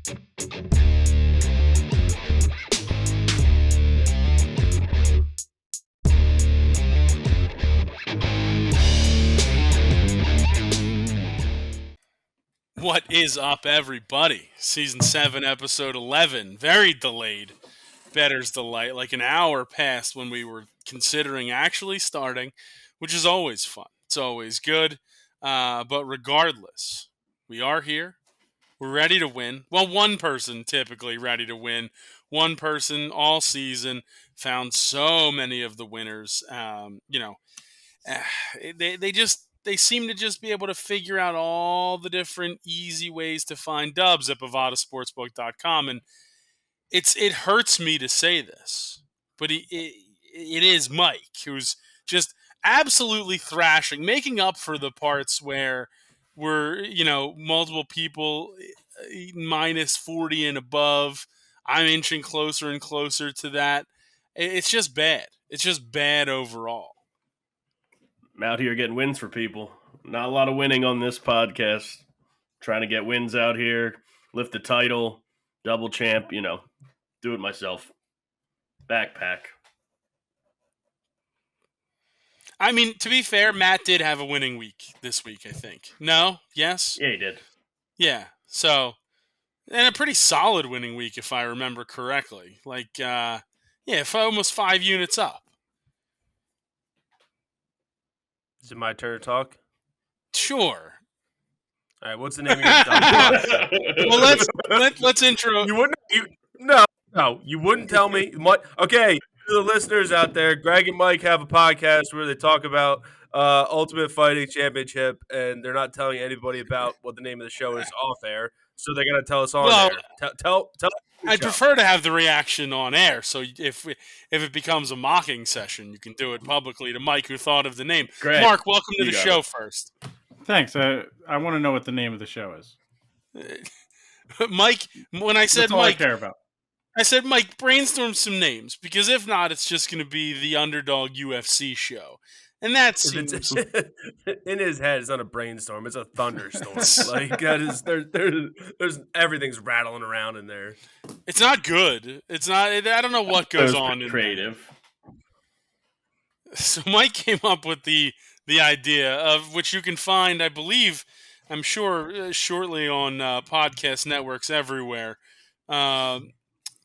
What is up, everybody? Season 7, Episode 11. Very delayed. Bettors delight. Like an hour passed when we were considering actually starting, which is always fun. It's always good. But regardless, we are here. We're ready to win. Well, one person typically ready to win. One person all season found so many of the winners. They seem to just be able to figure out all the different easy ways to find dubs at bovadasportsbook.com. And it hurts me to say this, but it is Mike, who's just absolutely thrashing, making up for the parts where we're, multiple people minus 40 and above. I'm inching closer and closer to that. It's just bad. It's just bad overall. I'm out here getting wins for people. Not a lot of winning on this podcast. Trying to get wins out here, lift the title, double champ, do it myself. Backpack. I mean, to be fair, Matt did have a winning week this week, I think. No? Yes? Yeah, he did. Yeah. So, and a pretty solid winning week, if I remember correctly. Almost 5 units up. Is it my turn to talk? Sure. All right. What's the name of your dumb podcast? Well, let's intro. You wouldn't tell me. Okay, to the listeners out there, Greg and Mike have a podcast where they talk about Ultimate Fighting Championship, and they're not telling anybody about what the name of the show is off air. So they're gonna tell us on air. Tell. I'd prefer to have the reaction on air. So if it becomes a mocking session, you can do it publicly to Mike, who thought of the name. Greg, Mark, welcome to the show first. Thanks. I want to know what the name of the show is. Mike, when I said That's all Mike, I care about. I said, Mike, brainstorm some names, because if not, it's just going to be the Underdog UFC show. And that seems... in his head, it's not a brainstorm. It's a thunderstorm. Like, that is, there's everything's rattling around in there. It's not good. It's not... I don't know what goes on in creative. There. So Mike came up with the idea, of which you can find, I believe, I'm sure, shortly on podcast networks everywhere.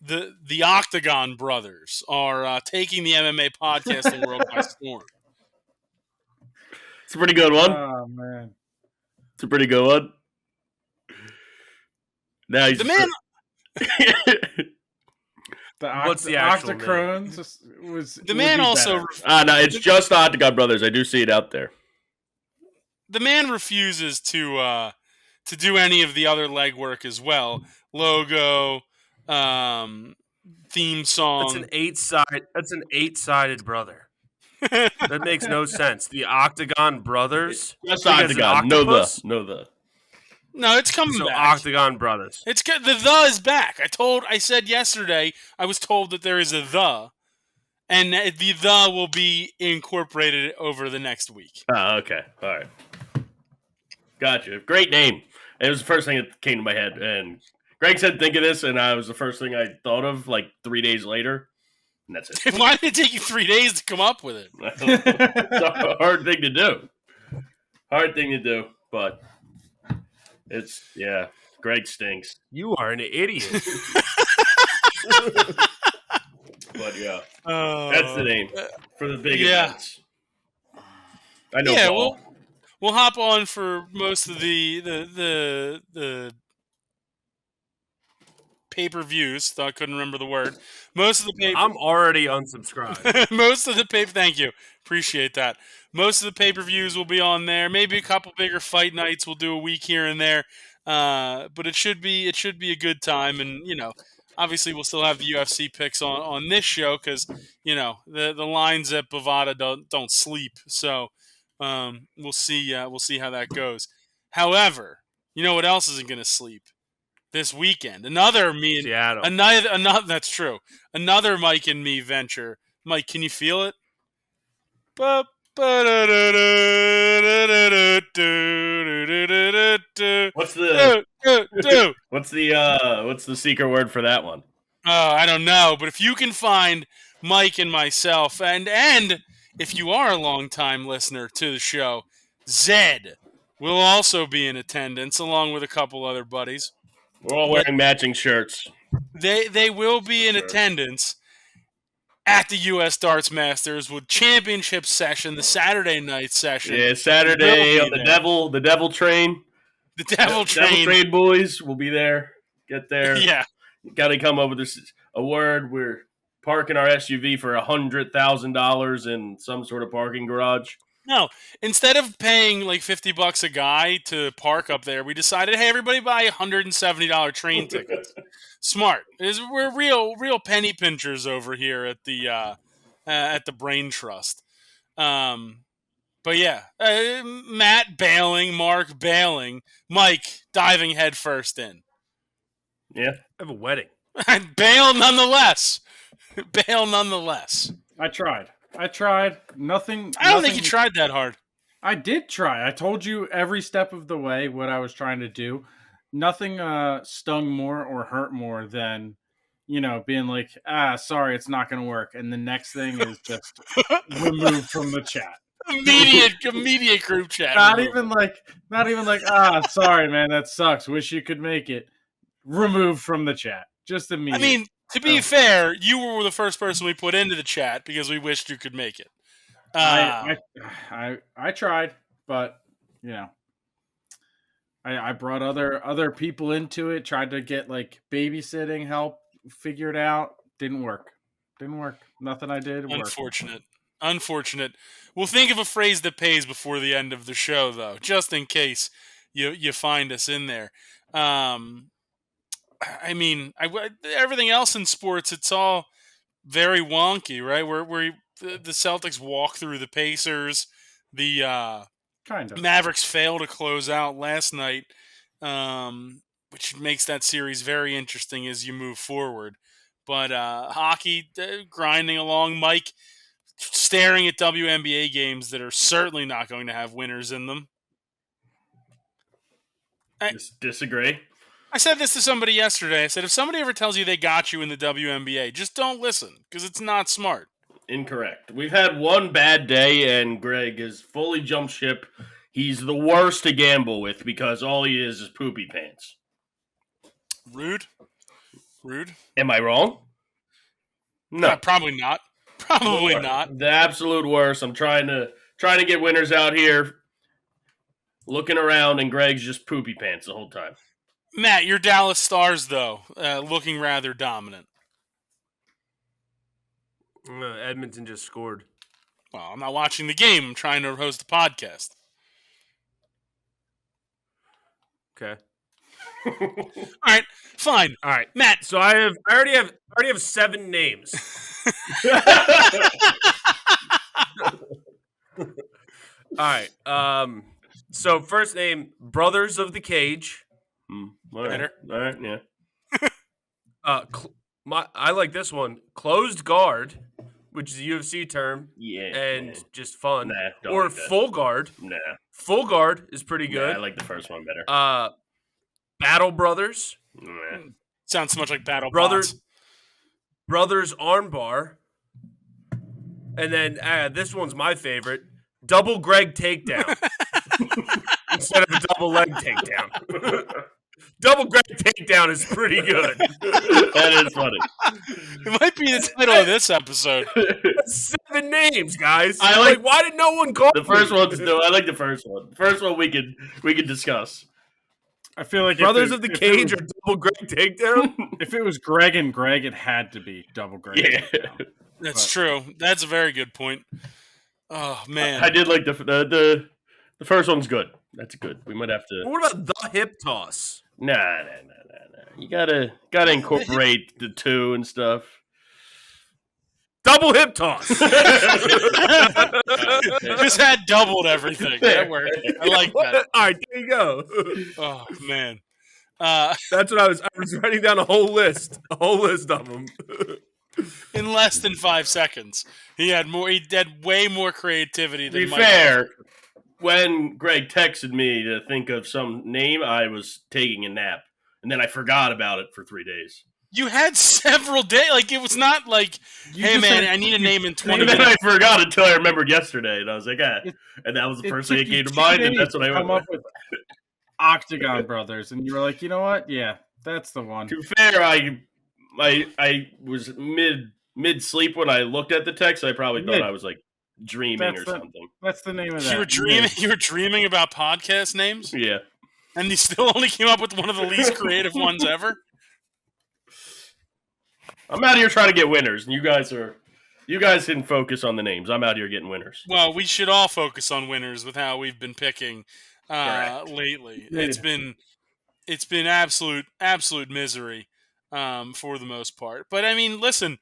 The Octagon brothers are taking the MMA podcasting world by storm. It's a pretty good one. Oh, man. It's a pretty good one. Now he's the man. What's the actual Octocrones was the man also. No, it's just Octagon Brothers. I do see it out there. The man refuses to do any of the other legwork as well. Logo, theme song. That's an 8-sided brother. That makes no sense. The Octagon Brothers. Just Octagon. No, the. No, it's coming back. Octagon Brothers. It's good. The is back. I said yesterday. I was told that there is a the, and the will be incorporated over the next week. Oh, okay. All right. Gotcha. Great name. It was the first thing that came to my head, and Greg said, "Think of this," and it was the first thing I thought of. Like 3 days later. And that's it. Why did it take you 3 days to come up with it? It's a hard thing to do. But it's, Greg stinks. You are an idiot. But that's the name for the big events. I know. Yeah, we'll hop on for most of the pay-per-views. I couldn't remember the word. Most of the I'm already unsubscribed. Most of the thank you. Appreciate that. Most of the pay-per-views will be on there. Maybe a couple bigger fight nights. We'll do a week here and there. But it should be a good time, and obviously we'll still have the UFC picks on this show because the lines at Bovada don't sleep. So we'll see how that goes. However, you know what else isn't going to sleep? This weekend, another that's true. Another Mike and me venture. Mike, can you feel it? What's the What's the secret word for that one? I don't know, but if you can find Mike and myself, and if you are a longtime listener to the show, Zed will also be in attendance along with a couple other buddies. We're all wearing matching shirts. They will be in attendance at the U.S. Darts Masters with championship session, the Saturday night session. Yeah, Saturday on the Devil Train. The Devil Train. Devil Train boys will be there. Get there. Yeah. Got to come up with a word. We're parking our SUV for $100,000 in some sort of parking garage. No, instead of paying like $50 a guy to park up there, we decided, hey, everybody buy $170 train tickets. Smart. We're real penny pinchers over here at the Brain Trust. But yeah, Matt bailing, Mark bailing, Mike diving headfirst in. Yeah, I have a wedding. Bail nonetheless. Bail nonetheless. I tried. Nothing. I don't think you tried that hard. I did try. I told you every step of the way what I was trying to do. Nothing stung more or hurt more than, being like, sorry, it's not going to work. And the next thing is just removed from the chat. Immediate group chat. Not even like, sorry, man, that sucks. Wish you could make it. Removed from the chat. Just immediate. I mean, to be fair, you were the first person we put into the chat because we wished you could make it. I tried, but I brought other people into it. Tried to get like babysitting help figured out. Didn't work. Nothing I did worked. Unfortunate. We'll think of a phrase that pays before the end of the show, though, just in case you find us in there. I mean, everything else in sports, it's all very wonky, right? Where the Celtics walk through the Pacers, the kind of Mavericks fail to close out last night, which makes that series very interesting as you move forward. But hockey grinding along, Mike staring at WNBA games that are certainly not going to have winners in them. Disagree. I said this to somebody yesterday. I said, if somebody ever tells you they got you in the WNBA, just don't listen, because it's not smart. Incorrect. We've had one bad day, and Greg has fully jumped ship. He's the worst to gamble with because all he is poopy pants. Rude. Am I wrong? No. Probably not. Probably not. The absolute worst. I'm trying to get winners out here, looking around, and Greg's just poopy pants the whole time. Matt, your Dallas Stars, though, looking rather dominant. Edmonton just scored. Well, I'm not watching the game. I'm trying to host a podcast. Okay. All right, fine. All right, Matt. So I already have 7 names. All right. So first name, Brothers of the Cage. All right. Better. All right, yeah. I like this one. Closed guard, which is a UFC term. Yeah. And just fun. Nah, don't or like that. full guard. Nah. Full guard is pretty good. Nah, I like the first one better. Battle Brothers. Nah. Sounds so much like Battle Brothers Bots. Armbar. And then this one's my favorite. Double Greg takedown. Instead of a double leg takedown. Double Greg takedown is pretty good. That is funny. It might be the title of this episode. 7 names, guys. I like why did no one call the first one. I like the first one. The first one we could discuss. I feel like Brothers of the Cage or Double Greg takedown. If it was Greg and Greg, it had to be Double Greg. Yeah. Takedown. That's true. That's a very good point. Oh man, I did like the first one's good. That's good. We might have to. What about the hip toss? Nah. You gotta incorporate the 2 and stuff. Double hip toss. Just had doubled everything. That worked. I like that. All right, there you go. Oh man, That's what I was writing down a whole list of them. in less than 5 seconds, he had way more creativity To than be Mike. fair, when Greg texted me to think of some name, I was taking a nap. and then I forgot about it for 3 days. You had several days. Like, it was not like, hey, man, I need a name in 20 And then minutes. I forgot until I remembered yesterday, and I was like, and that was the first thing that came to mind, and that's what I went up with. Octagon Brothers, and you were like, you know what? Yeah, that's the one. To be fair, I was mid sleep when I looked at the text. I probably thought I was like dreaming something. That's the name of that. You were dreaming about podcast names? Yeah. And you still only came up with one of the least creative ones ever? I'm out here trying to get winners, and you guys didn't focus on the names. I'm out here getting winners. Well, we should all focus on winners with how we've been picking lately. Yeah. It's been absolute misery for the most part. But I mean, listen,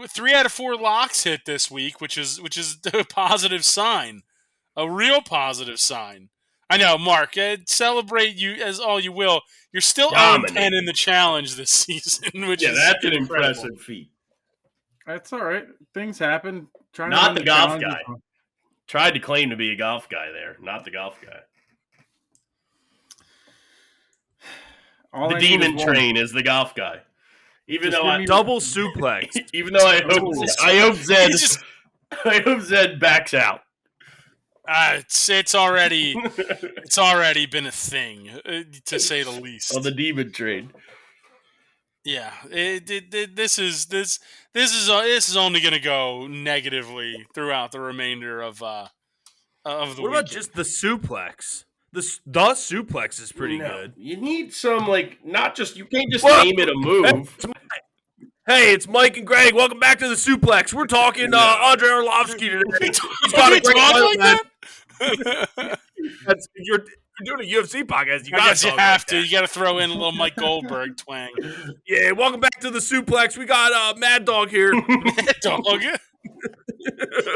3 out of 4 locks hit this week, which is a positive sign, a real positive sign. I know, Mark. Celebrate you as all you will. You're still 0-10 in the challenge this season, which is that's an incredible. impressive feat. That's all right. Things happen. Not the golf guy. Tried to claim to be a golf guy there. Not the golf guy. The demon train is the golf guy. Even though I double suplex. Even though I hope Zed backs out. It's already been a thing, to say the least. On the demon train. Yeah, this is only going to go negatively throughout the remainder of the weekend. What about just the suplex? The suplex is pretty good. You need some, not just, you can't just name it a move. Hey, it's Mike and Greg. Welcome back to the suplex. We're talking Andre Arlovsky today. He's got a great like that. You're doing a UFC podcast. I guess you have to. You got to throw in a little Mike Goldberg twang. Yeah, welcome back to the suplex. We got Mad Dog here. Mad Dog.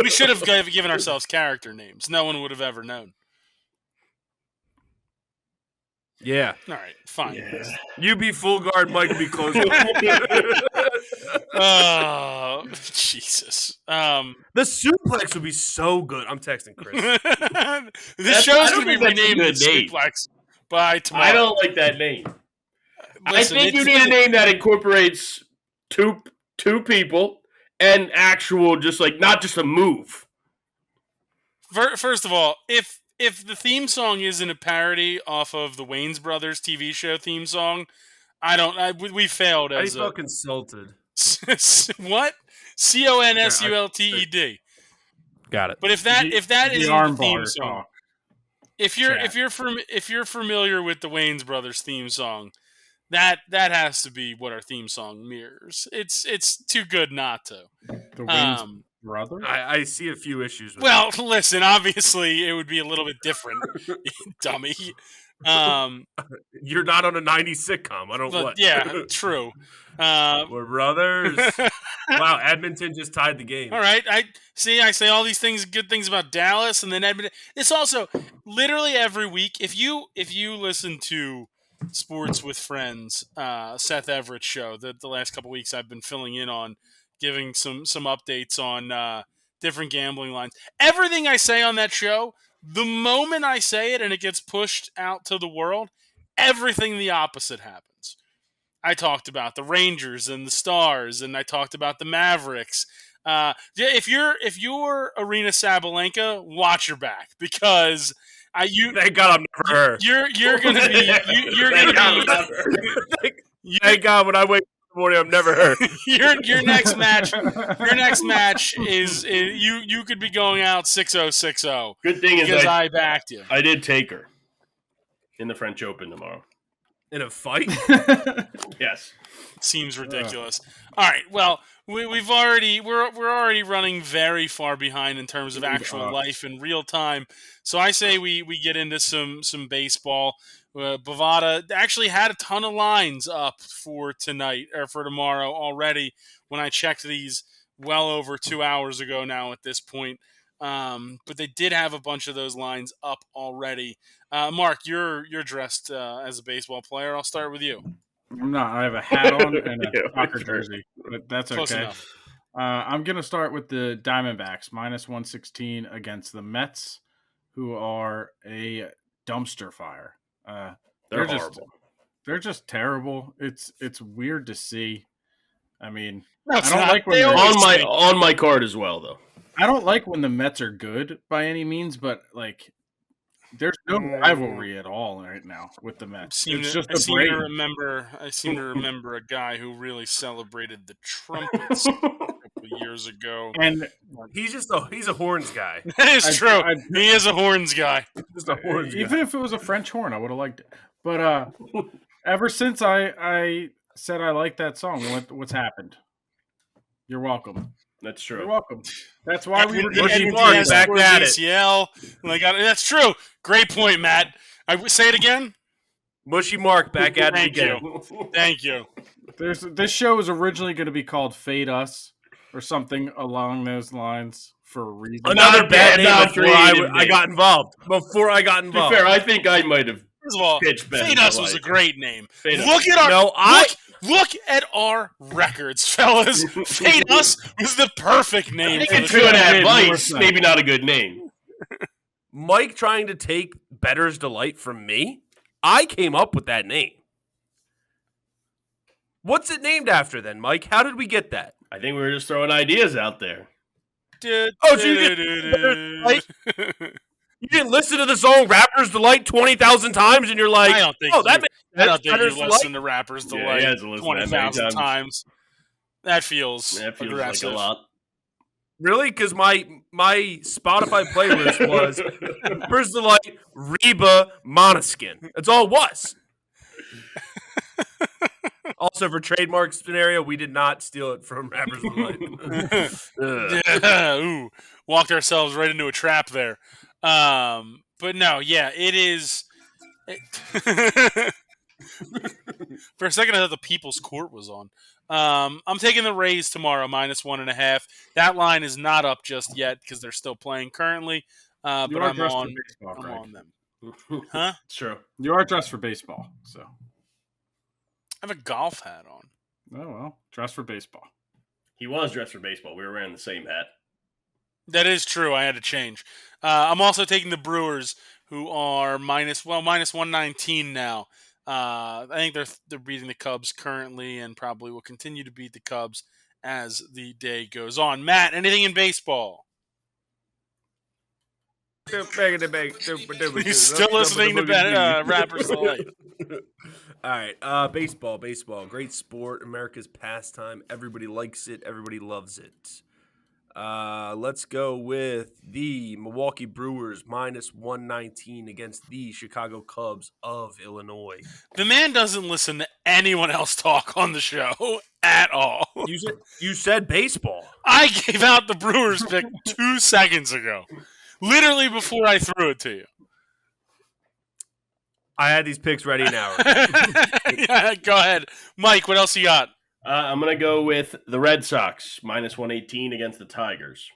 We should have given ourselves character names. No one would have ever known. Yeah. All right. Fine. Yeah. You be full guard, Mike be close guard. Oh, Jesus. The suplex would be so good. I'm texting Chris. This show's going to be renamed the Suplex by tomorrow. I don't like that name. Listen, I think you need a name that incorporates two people and actual, just not just a move. First of all, if the theme song isn't a parody off of the Wayans Brothers TV show theme song, we failed as I felt consulted. What? CONSULTED. Got it. But if that isn't the theme song, if you're familiar with the Wayans Brothers theme song, that has to be what our theme song mirrors. It's too good not to. The Wayans Brothers? I see a few issues with that. Listen, obviously it would be a little bit different, dummy. You're not on a 90s sitcom. I don't know what. Yeah, true. We're brothers. Wow, Edmonton just tied the game. All right. I say all these good things about Dallas, and then Edmonton. It's also literally every week. If you listen to Sports with Friends, Seth Everett's show, the last couple weeks I've been filling in on, giving some updates on different gambling lines. Everything I say on that show, the moment I say it and it gets pushed out to the world, everything the opposite happens. I talked about the Rangers and the Stars, and I talked about the Mavericks. If you're Arena Sabalenka, watch your back, because thank God I'm never her. You're gonna be thank God when I wake up in the morning I'm never her. Your next match is you could be going out 6-0. Good thing is I backed you. I did take her in the French Open tomorrow. In a fight? Yes. Seems ridiculous. All right. Well, we're already running very far behind in terms of actual life in real time. So I say we get into some baseball. Bovada actually had a ton of lines up for tonight or for tomorrow already when I checked these well over 2 hours ago now at this point. But they did have a bunch of those lines up already. Mark, you're dressed as a baseball player. I'll start with you. I'm not. I have a hat on and a soccer jersey, but that's Close okay. enough. I'm going to start with the Diamondbacks, -116 against the Mets, who are a dumpster fire. They're horrible. They're just terrible. It's weird to see. I mean, No, it's I don't not. like when They they're- always stink. on my card as well, though. I don't like when the Mets are good by any means, but like there's no rivalry at all right now with the Mets. It's just I a seem Braves. to remember a guy who really celebrated the trumpets a couple years ago. And He's a horns guy. That is true. I- He is a horns guy. Just a horns even guy. if it was a French horn, I would have liked it. But ever since I said I like that song, what's happened? You're welcome. That's You're true. welcome. That's why we were Bushy getting Mark into back at it. ACL. Like, that's true. Great point, Matt. Say it again. Mushy Mark back at it Thank again. Thank you. This show was originally going to be called Fade Us or something along those lines for a reason. Another bad name not before creative I got involved. Before I got To be involved. fair, I think I might have. First of all, Pitch better Fade than Us was a like. great name. Fade Us. Look at our No, look at our records, fellas. Fade Us was the perfect I name think for the it's show. good made more advice. sense. Maybe not a good name. Mike trying to take Bettor's Delight from me. I came up with that name. What's it named after then, Mike? How did we get that? I think we were just throwing ideas out there. Oh, so you I You didn't listen to the song Rapper's Delight 20,000 times and you're like, don't think oh, that you- makes I don't sense. think Bettor's you Delight. listen to Rappers Yeah, Delight he hasn't listened to that many 20,000 times. That feels That feels aggressive. like a lot. Really? Because my Spotify playlist was Rapper's Delight, Reba, Måneskin. That's all it was. Also, for trademark scenario, we did not steal it from Rapper's Delight. Ugh. Yeah, ooh, walked ourselves right into a trap there. But no, yeah, it is. For a second, I thought the People's Court was on. I'm taking the Rays tomorrow, -1.5. That line is not up just yet because they're still playing currently. But You are I'm dressed for on. baseball, I'm Greg. on them. Huh? It's true. You are dressed for baseball, so I have a golf hat on. oh well, dress for baseball. He was dressed for baseball. We were wearing the same hat. That is true. I had to change. I'm also taking the Brewers, who are -119 now. I think they're beating the Cubs currently, and probably will continue to beat the Cubs as the day goes on. Matt, anything in baseball? You still listening to Rappers Delight? All right, baseball. Great sport, America's pastime. Everybody likes it. Everybody loves it. Let's go with the Milwaukee Brewers -119 against the Chicago Cubs of Illinois. The man doesn't listen to anyone else talk on the show at all. You said baseball. I gave out the Brewers pick 2 seconds ago, literally before I threw it to you. I had these picks ready an hour. Yeah, go ahead, Mike. What else you got? I'm going to go with the Red Sox, -118 against the Tigers.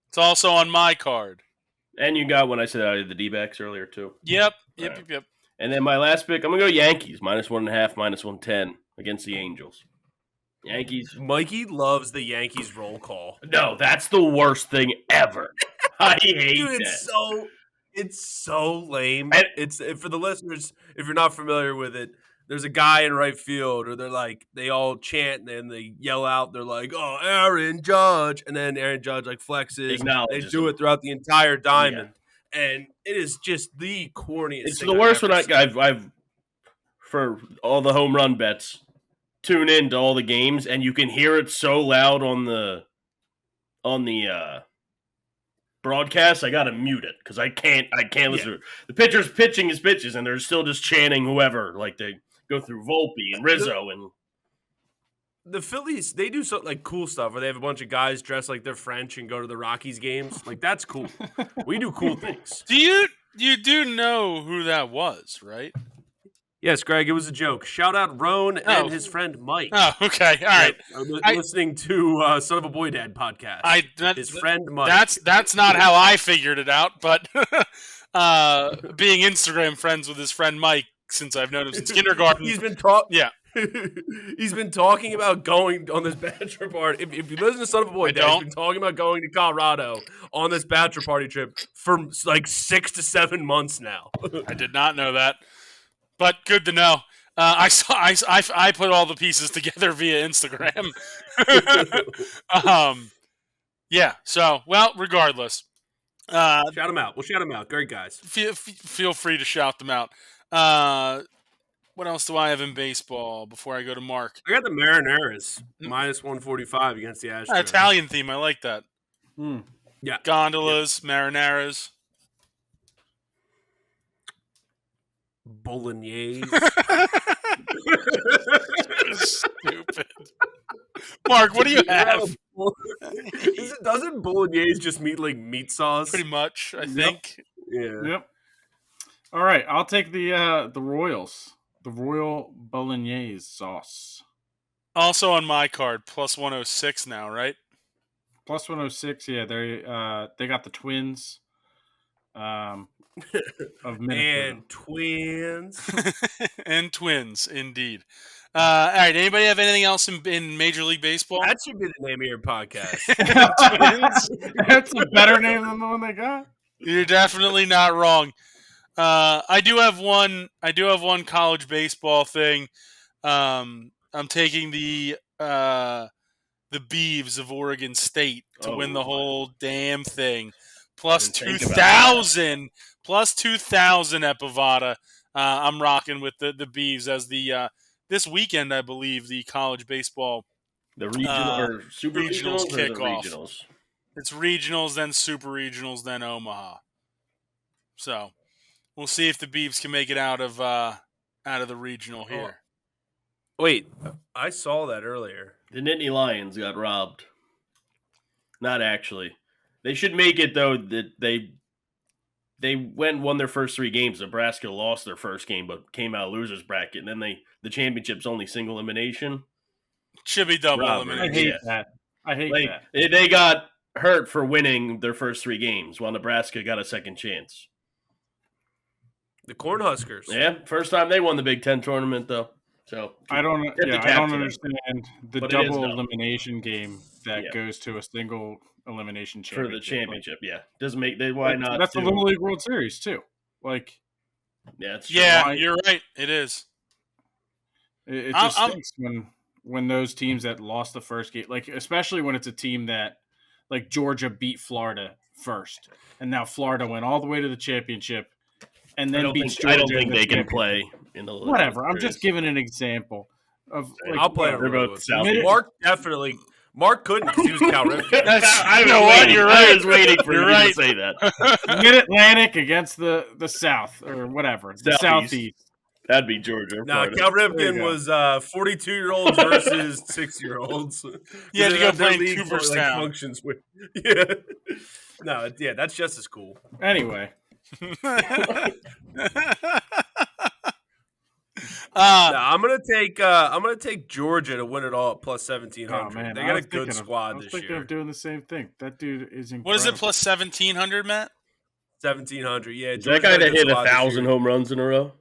It's also on my card. And you got when I said I did the D-backs earlier, too. Yep. Right. And then my last pick, I'm going to go Yankees, -1.5, -110 against the Angels. Yankees. Mikey loves the Yankees roll call. No, that's the worst thing ever. I hate Dude, that. it's so lame. And- It's for the listeners, if you're not familiar with it, there's a guy in right field, or they all chant and they yell out. They're like, "Oh, Aaron Judge," and then Aaron Judge flexes. They Acknowledges do him. it throughout the entire diamond, and it is just the corniest. It's thing the worst I've when ever seen. I've for all the home run bets, tune into all the games, and you can hear it so loud on the broadcast. I gotta mute it because I can't listen to it. The pitcher's pitching his pitches, and they're still just chanting whoever. Like they go through Volpe and Rizzo and The Phillies, they do cool stuff where they have a bunch of guys dressed like they're French and go to the Rockies games. That's cool. We do cool things. Do you do know who that was, right? Yes, Greg, it was a joke. Shout out Roan and his friend Mike. Oh, okay. All right. I'm listening to Son of a Boy Dad podcast. His friend Mike. That's not how I figured it out, but being Instagram friends with his friend Mike since I've known him since kindergarten. He's been Yeah. He's been talking about going on this bachelor party. If you listen to Son of a Boy Dad, he's been talking about going to Colorado on this bachelor party trip for 6 to 7 months now. I did not know that, but good to know. I saw. I put all the pieces together via Instagram. Yeah. So, well, regardless, Shout them out. We'll shout them out. Great guys. feel free to shout them out. What else do I have in baseball before I go to Mark? I got the Mariners minus 145 against the Astros. Italian theme. I like that. Yeah. Gondolas, marineras. Bolognese. Stupid. Mark, what do you have? Doesn't bolognese just mean like meat sauce? Pretty much, I think. Yeah. Yep. All right, I'll take the Royals, the Royal Bolognese sauce. Also on my card, plus 106 now, right? Plus 106. Yeah, they got the Twins. Of Minnesota. And twins. And Twins, indeed. All right, anybody have anything else in Major League Baseball? That should be the name of your podcast. Twins. That's a better name than the one they got. You're definitely not wrong. I do have one college baseball thing. I'm taking the Beavs of Oregon State to win the whole damn thing. Plus 2,000 at Bovada. I'm rocking with the Beavs as the this weekend, I believe, the college baseball The regional or super regionals or the kickoff. regionals? It's regionals, then super regionals, then Omaha. So we'll see if the Beavs can make it out of the regional here. Wait, I saw that earlier. The Nittany Lions got robbed. Not actually. They should make it though. That they went and won their first 3 games. Nebraska lost their first game, but came out losers bracket. And then the championship's only single elimination. Should be double Robert. elimination. I hate that. I hate that. They got hurt for winning their first 3 games, while Nebraska got a second chance. The Cornhuskers. Yeah, first time they won the Big Ten tournament though. So I don't understand the But it is double dumb. elimination game that goes to a single elimination for championship. the championship, doesn't make why not? That's the Little League World Series too. Like, It's true. Yeah, you're right. It is. it just stinks when those teams that lost the first game, like especially when it's a team that like Georgia beat Florida first, and now Florida went all the way to the championship, and then beats Georgia. I don't think in the they can championship. play in the Whatever. I'm just giving an example of. Like, I'll play. They're both Southeast. Mark couldn't because he was Cal Ripken. I You know what? You're right. I was waiting for You're you right. to say that. Mid-Atlantic against the South or whatever, the Southeast. That'd be Georgia. No, Florida. Cal There you Ripken go. was 42-year-olds versus 6-year-olds. You had to go Their play in league Cooperstown. functions with. Yeah. No, yeah, that's just as cool. Anyway, No, I'm gonna take Georgia to win it all at plus 1700. oh man, They I got a was good thinking squad I was this thinking year. of doing the same thing. That dude is incredible. what is it, plus 1,700, Matt? 1700. Yeah, Is Georgia that guy got a that good hit squad this 1,000 year. home runs in a row?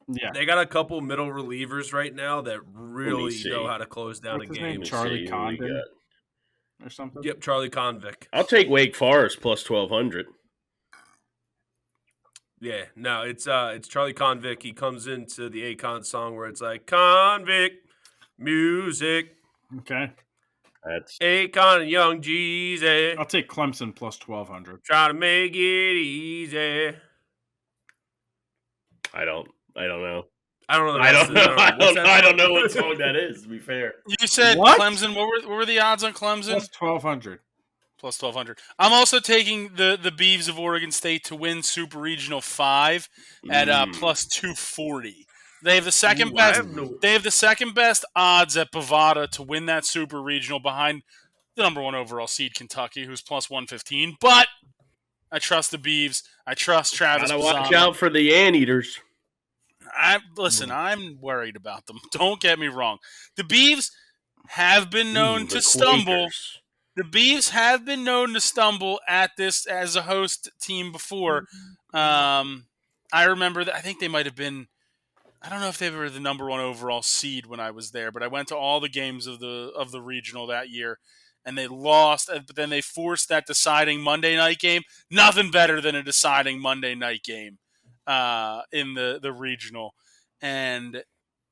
Yeah. They got a couple middle relievers right now that really see. know how to close down What's a his game. name? Let me Charlie see who we Condon? got. Or something. Yep, Charlie Convick. I'll take Wake Forest plus 1,200. Yeah, no, it's Charlie Convick. He comes into the Akon song where it's like Convict music, Okay. That's Akon and Young Jeezy, I'll take Clemson plus 1,200. try to make it easy. I don't know. I don't know. I don't know. I don't know what What's that? song that is. To be fair, You said What? Clemson. What were the odds on Clemson? Plus 1,200. Plus 1,200. I'm also taking the Beavs of Oregon State to win Super Regional 5 at plus 240. They have the second Ooh, I best. have no- They have the second best odds at Bovada to win that Super Regional behind the number 1 overall seed Kentucky, who's plus 115. But I trust the Beavs. I trust Travis. gotta watch Pisano. out for the anteaters. Listen, I'm worried about them. Don't get me wrong. The Beavs have been known to The stumble. Quakers. The Beavs have been known to stumble at this as a host team before. I remember that. I think they might have been. I don't know if they were the number 1 overall seed when I was there, but I went to all the games of the regional that year, and they lost. But then they forced that deciding Monday night game. Nothing better than a deciding Monday night game in the regional, and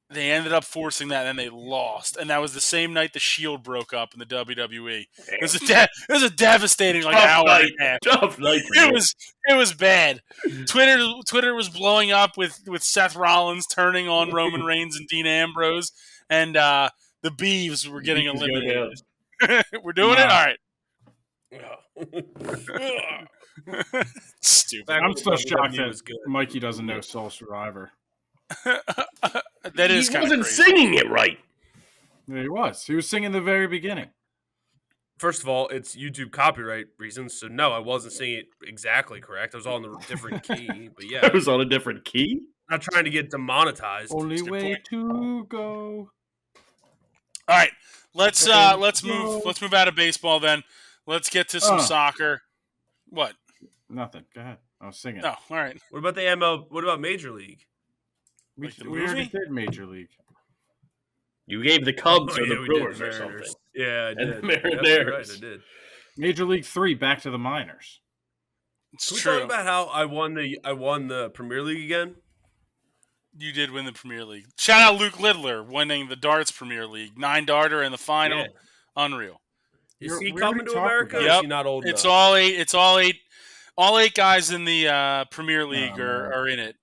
They ended up forcing that, and they lost. And that was the same night the Shield broke up in the WWE. It was a devastating hour and a half. Tough night. It was bad. Twitter was blowing up with Seth Rollins turning on Roman Reigns and Dean Ambrose, and the Beeves were getting eliminated. We're doing it? All right. Stupid. I'm so shocked that Mikey doesn't know Soul Survivor. That is kind of crazy. He wasn't singing it right. Yeah, he was. He was singing the very beginning. First of all, it's YouTube copyright reasons, so no, I wasn't singing it exactly correct. I was on the different key, but yeah. I was on a different key? Not trying to get demonetized. Only way to go. All right, let's move out of baseball then. Let's get to some soccer. What? Nothing. Go ahead. I was singing. Oh, all right. What about the ML? What about Major League? We already did Major League. You gave the Cubs or the Brewers or something. Yeah, I did. And the Mariners. Right, I did. Major League 3, back to the minors. It's Can we true. talk about how I won the Premier League again? You did win the Premier League. Shout out Luke Littler winning the Darts Premier League. 9-darter in the final. Yeah. Unreal. Is he coming to America? Yep. Is he not old enough? It's all eight. All 8 guys in the Premier League are in it.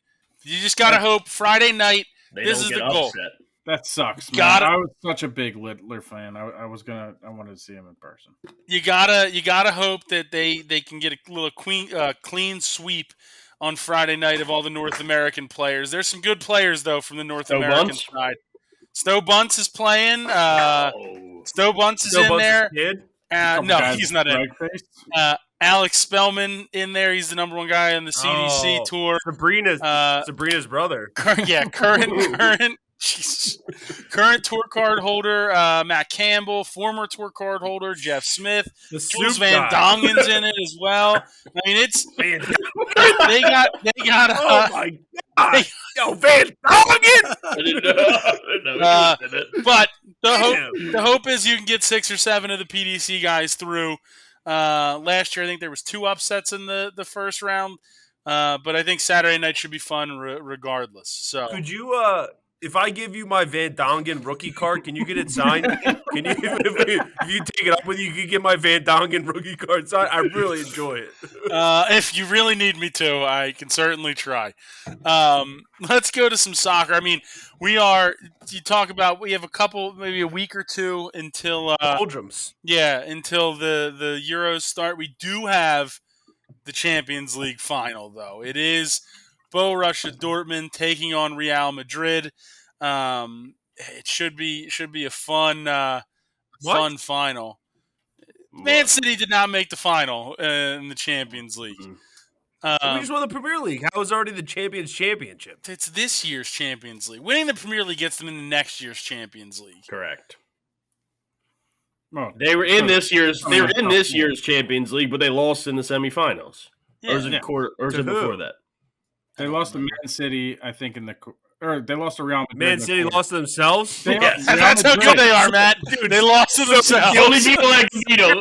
You just gotta hope Friday night. This is the goal. Upset. That sucks, man. I was such a big Littler fan. I wanted to see him in person. You gotta hope that they can get a little clean sweep on Friday night of all the North American players. There's some good players though from the North American side. Stowe Bunce is playing. Stowe Bunce is in there. No, he's not in. Alex Spellman in there. He's the number 1 guy on the CDC tour. Sabrina's brother. Current tour card holder Matt Campbell, former tour card holder Jeff Smith, Jules Van Dongen's in it as well. I mean, it's they got. Oh my god! Yo, Van Dongen! But the hope is you can get 6 or 7 of the PDC guys through. Last year, I think there was 2 upsets in the first round, but I think Saturday night should be fun regardless. So could you, if I give you my Van Dongen rookie card, can you get it signed? Can you, if you take it up with you can get my Van Dongen rookie card signed? I really enjoy it. If you really need me to, I can certainly try. Let's go to some soccer. I mean, we have a couple, maybe a week or 2 until Doldrums. Yeah, until the Euros start. We do have the Champions League final, though. It is Borussia Dortmund taking on Real Madrid. It should be a fun final. Man City did not make the final in the Champions League. We just won the Premier League. How is already the Champions Championship? It's this year's Champions League. Winning the Premier League gets them into next year's Champions League. Correct. Oh, they were in this year's Champions League, but they lost in the semifinals. Yeah. Or is it before that? They lost to Man City, I think, they lost to Real Madrid. Man City lost to themselves? Yes. That's how good they are, Matt. Dude, they lost to themselves. The only people that can beat them.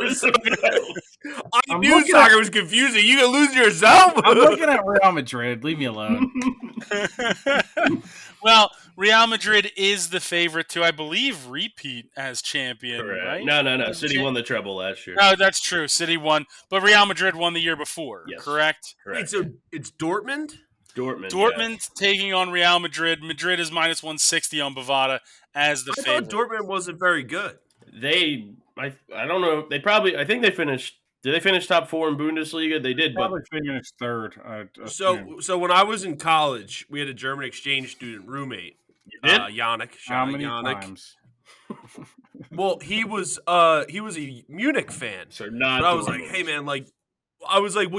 I knew soccer was confusing. You can lose yourself? I'm looking at Real Madrid. Leave me alone. Well, Real Madrid is the favorite to, I believe, repeat as champion, right? No. City won the treble last year. Oh, that's true. City won. But Real Madrid won the year before, correct? Wait, so it's Dortmund? Dortmund taking on Real Madrid. Madrid is minus 160 on Bovada as the favorite. I thought Dortmund wasn't very good. I don't know. I think they finished. Did they finish top 4 in Bundesliga? They did, probably finished 3rd. So when I was in college, we had a German exchange student roommate, Yannick. How many times? Well, he was a Munich fan. So not. But I was like, hey man, well,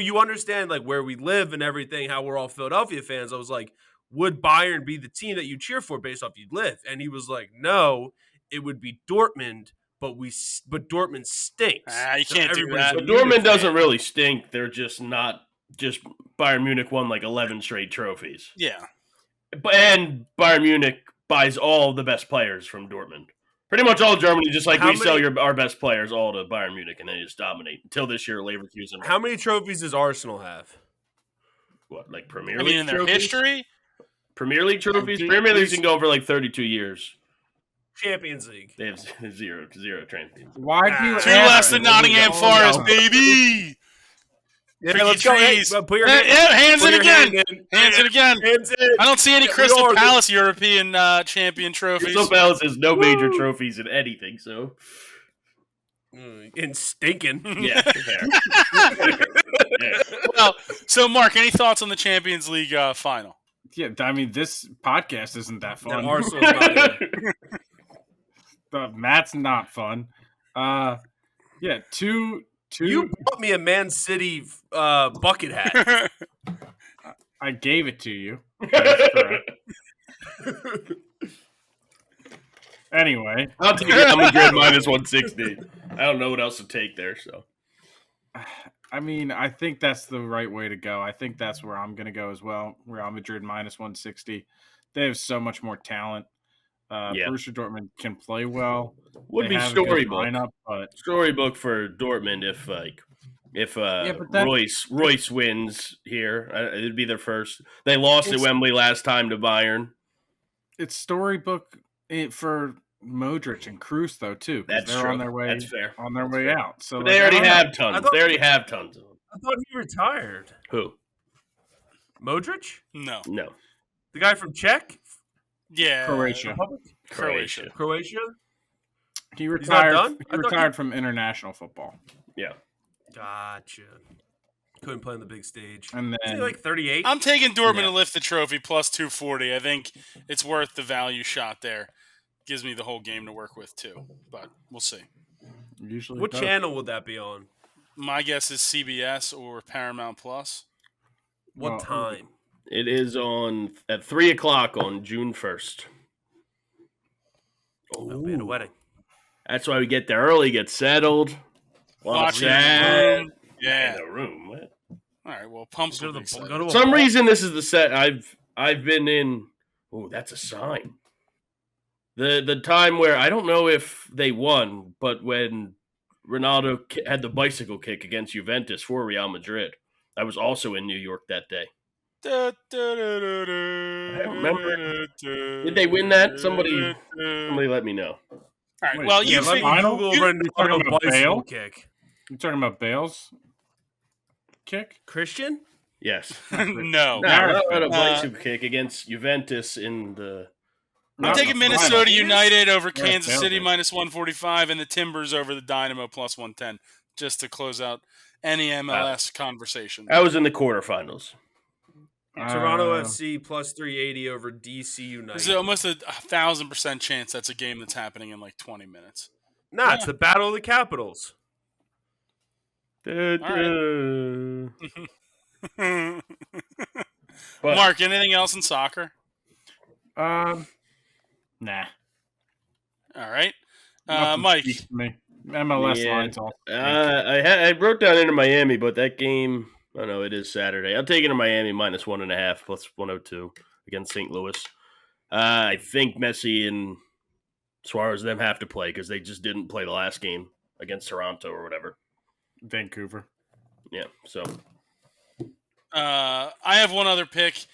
you understand where we live and everything, how we're all Philadelphia fans. I was like, would Bayern be the team that you cheer for based off you'd live? And he was like, no, it would be Dortmund. But Dortmund stinks. You can't do that. But Dortmund doesn't really stink. They're just not. Just Bayern Munich won 11 straight trophies. Yeah. And Bayern Munich buys all the best players from Dortmund. Pretty much all Germany, just sell our best players all to Bayern Munich, and they just dominate until this year. Leverkusen. How many trophies does Arsenal have? What, Premier League? League in their history? Premier League trophies? Premier League can go for like 32 years. Champions League. They have zero champions. Why do you Two less than Nottingham Forest, no. baby. Yeah, let's go. Hey, put your hands in your again. hand in. Hands in again. Hands in. I don't see any Crystal Palace European champion trophies. Crystal Palace has no major trophies in anything, so. In stinking. Yeah. Well, so Mark, any thoughts on the Champions League final? Yeah, I mean, this podcast isn't that fun. Arsenal's not in. Matt's not fun. Yeah, two. You bought me a Man City bucket hat. I gave it to you. That is correct. Anyway, I'll take Real Madrid minus 160. I don't know what else to take there, so. I mean, I think that's the right way to go. I think that's where I'm going to go as well. Real Madrid minus 160. They have so much more talent. Borussia Dortmund can play well. Would They be have a good storybook. lineup, but Storybook for Dortmund if Royce wins here. It'd be their first. They lost at Wembley last time to Bayern. it's storybook for Modric and Kroos though too. That's they're true. on their way. That's fair. On their way out. So But they already have tons. I thought- They already have tons of them. I thought he retired. Who? Modric? No. The guy from Czech? Yeah. Croatia. Republic? Croatia. Croatia? He not retired. done? He retired from international football, Yeah. Gotcha. Couldn't play on the big stage. and Is he then like 38? I'm taking Dortmund Yeah. to lift the trophy plus 240. I think it's worth the value shot there. Gives me the whole game to work with too, but we'll see. usually What does. channel would that be on? My guess is CBS or Paramount Plus. What Well, time? It is on at 3:00 on June 1st. That'll be at a wedding. That's why we get there early, get settled. Watch that. it. Yeah. In the room. What? All right. Well, pumps Go will to be the excited. go to a For some bar. reason, this is the set I've been in. Oh, that's a sign. The time where I don't know if they won, but when Ronaldo had the bicycle kick against Juventus for Real Madrid, I was also in New York that day. I remember. Did they win that? Somebody let me know. All right. Wait, Well, yeah, you let me figure. Google Ronaldo talking about bicycle Bale? kick. You talking about Bale's kick? Christian? Yes. No. No, Ronaldo had a Uh, bicycle kick against Juventus in the. I'm taking Minnesota United over Yeah, Kansas City Bale. minus 145 and the Timbers over the Dynamo plus 110, just to close out any MLS conversation. I was in the quarterfinals. Toronto FC plus 380 over DC United. There's almost a 1,000% chance that's a game that's happening in like 20 minutes. Nah, it's the Battle of the Capitals. But- Mark, anything else in soccer? Nah. All right. Nothing Mike. speaks to me. MLS Yeah. lines all. I wrote down Inter Miami, but that game, I know it is Saturday. I'll take Inter Miami minus 1.5 plus 102 against St. Louis. I think Messi and Suarez them have to play because they just didn't play the last game against Toronto or whatever. Vancouver. Yeah, so I have one other pick.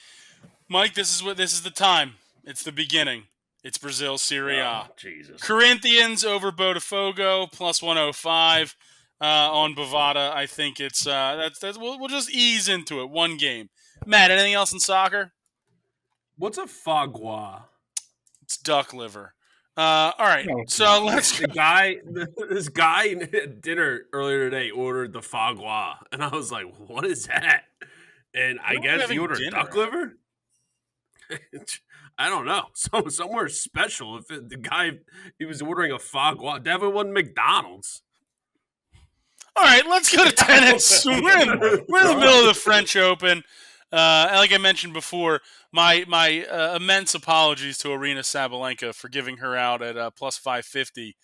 Mike, this is the time. It's the beginning. It's Brazil Serie A. Jesus. Corinthians over Botafogo plus 105 on Bovada. I think it's that's we'll just ease into it. One game. Matt, anything else in soccer? What's a fagua? It's duck liver. All right, No, it's so let's. This guy at dinner earlier today ordered the fagua, and I was like, "What is that?" And I What are we guess he having ordered dinner duck at? liver. I don't know. Somewhere special. If the guy he was ordering a fagua, definitely wasn't McDonald's. All right, let's go to tennis. We're in the middle of the French Open. Like I mentioned before, my immense apologies to Arina Sabalenka for giving her out at plus 550